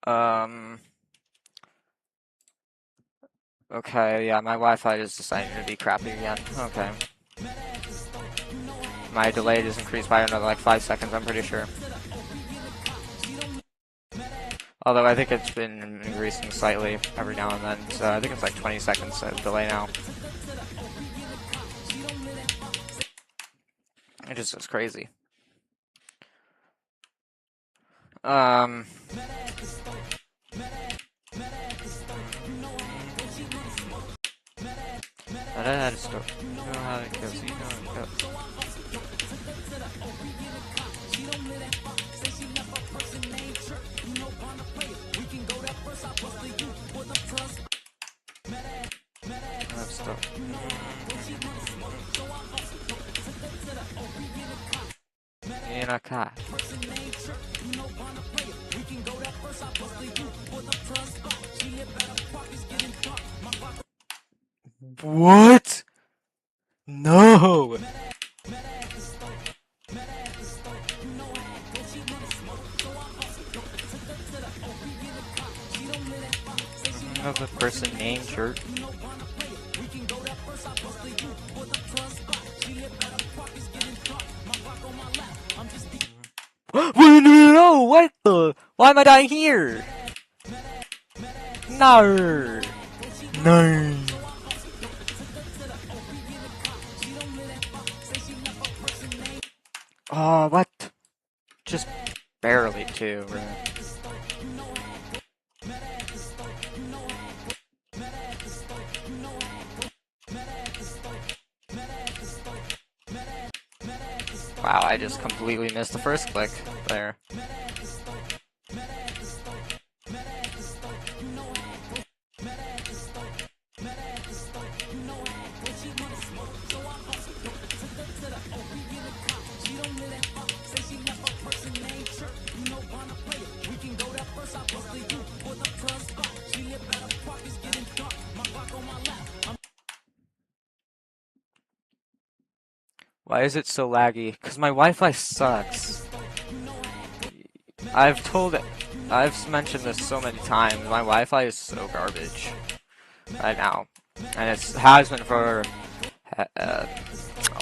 Um, okay, yeah, my Wi-Fi is deciding to be crappy again. Okay. My delay just increased by another like 5 seconds, I'm pretty sure. Although I think it's been increasing slightly every now and then, so I think it's like 20 seconds of delay now. It just is crazy. Um, I don't know how to start. You know how it goes. You know how it goes. That stuff. In a car. What? No! Another person named shirt. No, what the? Why am I dying here? No! No! Oh, what? Just barely too, bro. Wow, I just completely missed the first click there. Why is it so laggy? Because my Wi-Fi sucks. I've told, I've mentioned this so many times. My Wi-Fi is so garbage right now, and it has been for uh,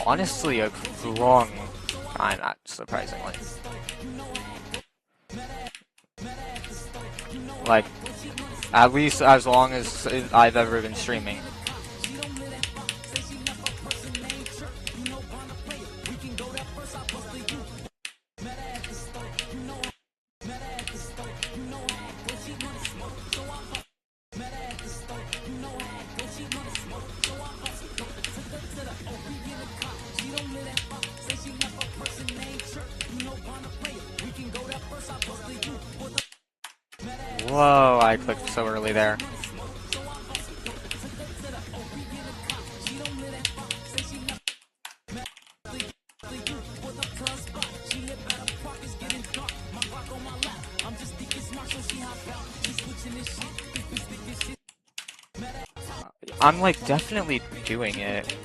honestly a long time. Not surprisingly, like at least as long as I've ever been streaming. Whoa, I clicked so early there. I'm like definitely doing it.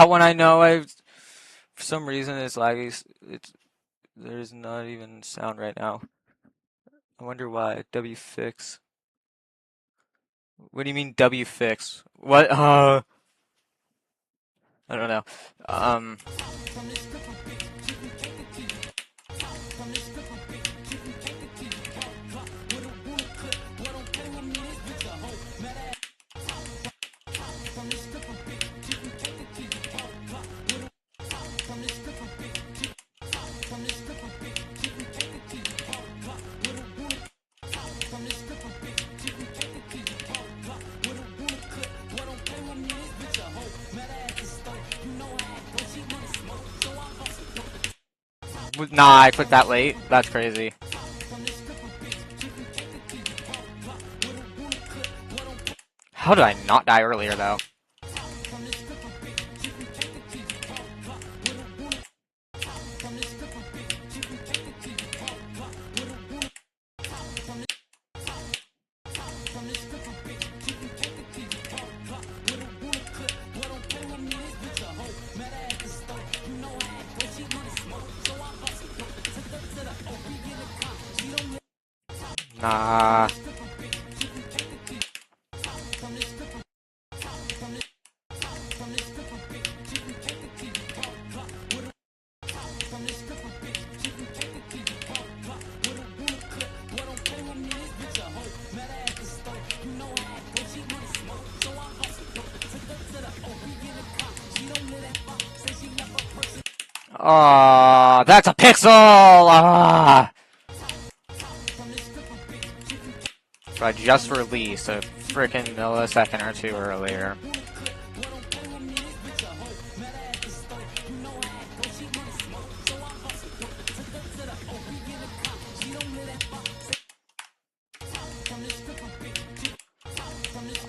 That one I know. For some reason it's laggy. There's not even sound right now. I wonder why. W fix. What do you mean W fix? What? I don't know. Um. Nah, I clicked that late. That's crazy. How did I not die earlier, though? Nah. Ah, that's a pixel! Ah! So I just released a freaking millisecond or two earlier.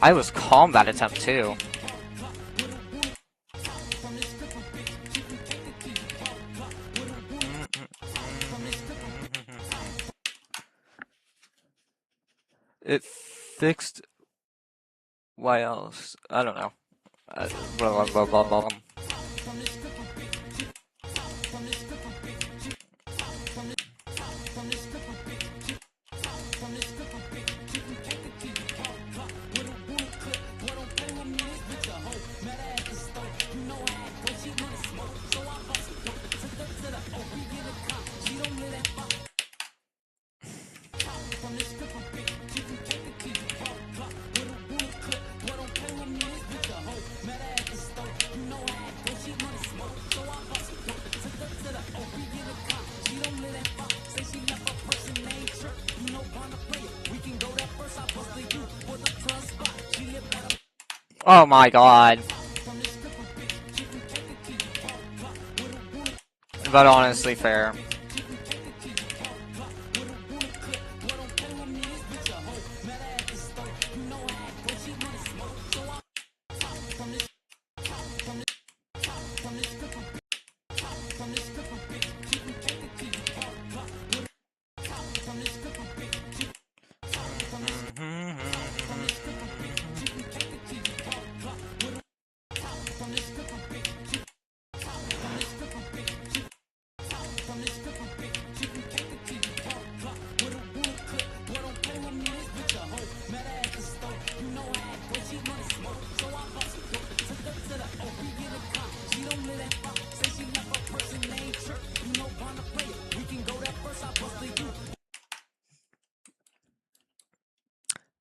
I was calm that attempt too. It fixed. Why else? I don't know. Blah, blah, blah, blah, blah. Oh my god. But honestly, fair.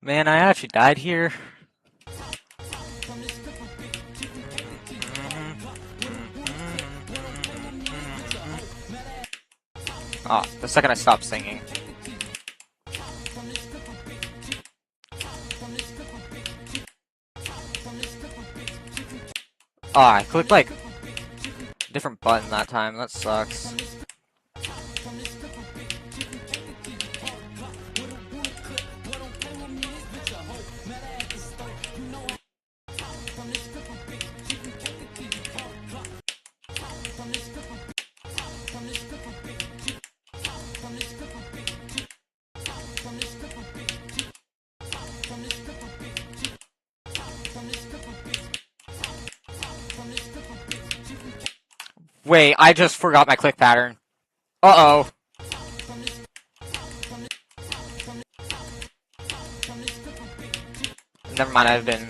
Man, I actually died here. Ah, the second I stopped singing. Ah, I clicked like a different button that time. That sucks. Wait, I just forgot my click pattern. Uh-oh. Never mind, I've been...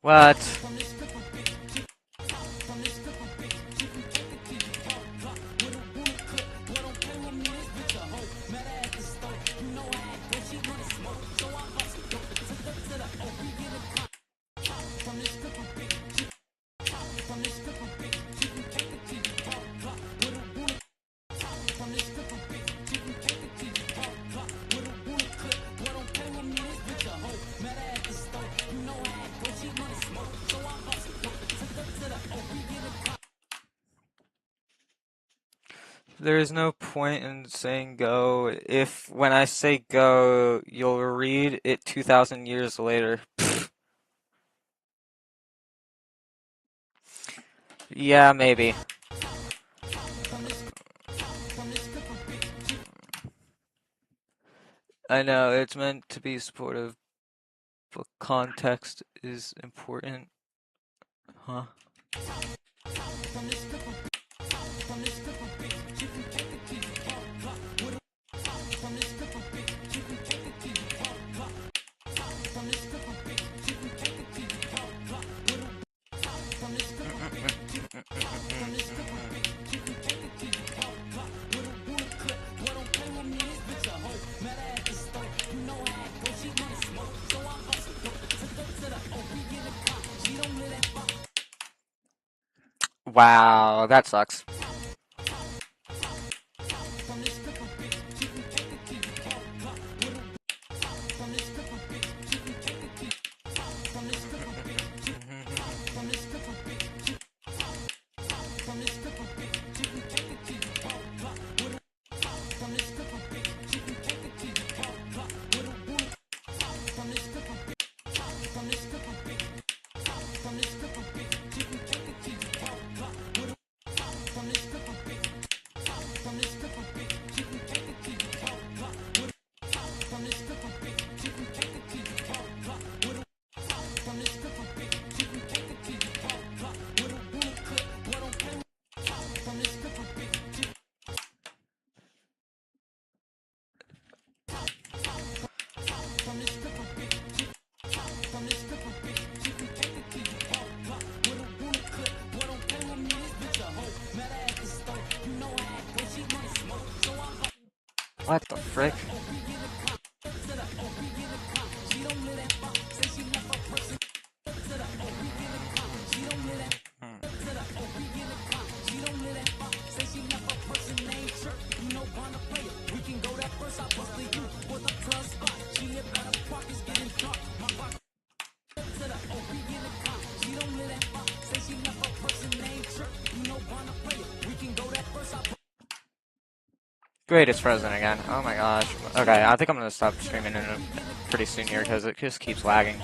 What? There is no point in saying go if when I say go, you'll read it 2,000 years later. Yeah, maybe. I know it's meant to be supportive, but context is important, huh? Wow, that sucks. What the frick? Great, it's frozen again. Oh my gosh. Okay, I think I'm gonna stop streaming in pretty soon here because it just keeps lagging.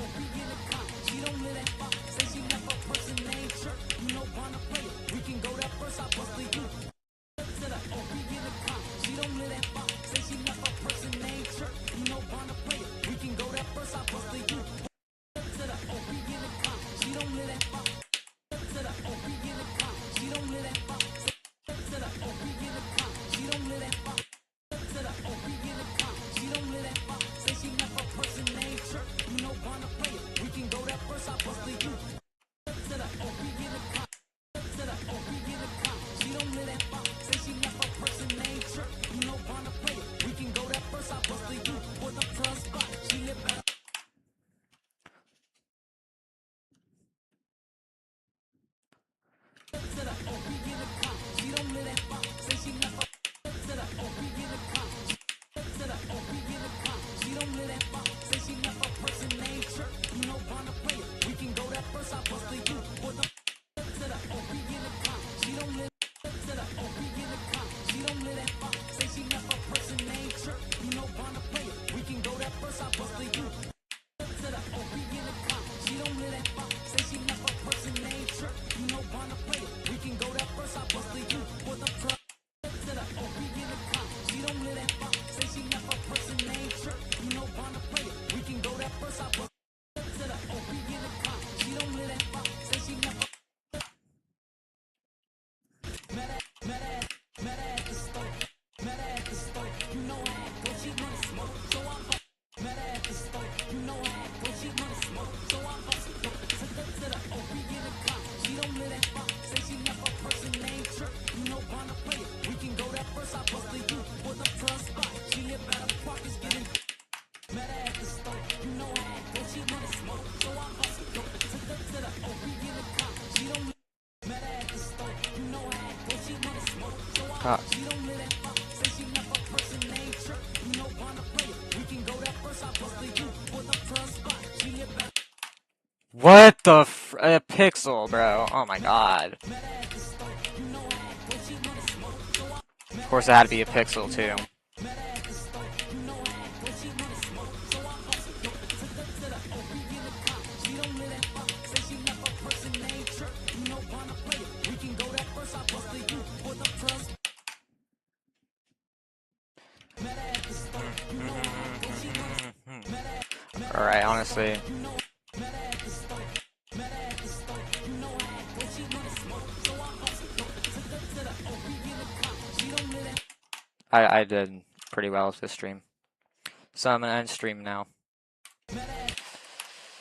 Ah. What the pixel, bro? Oh my god. course, it had to be a pixel too. Alright, honestly. I did pretty well with this stream. So I'm gonna end stream now.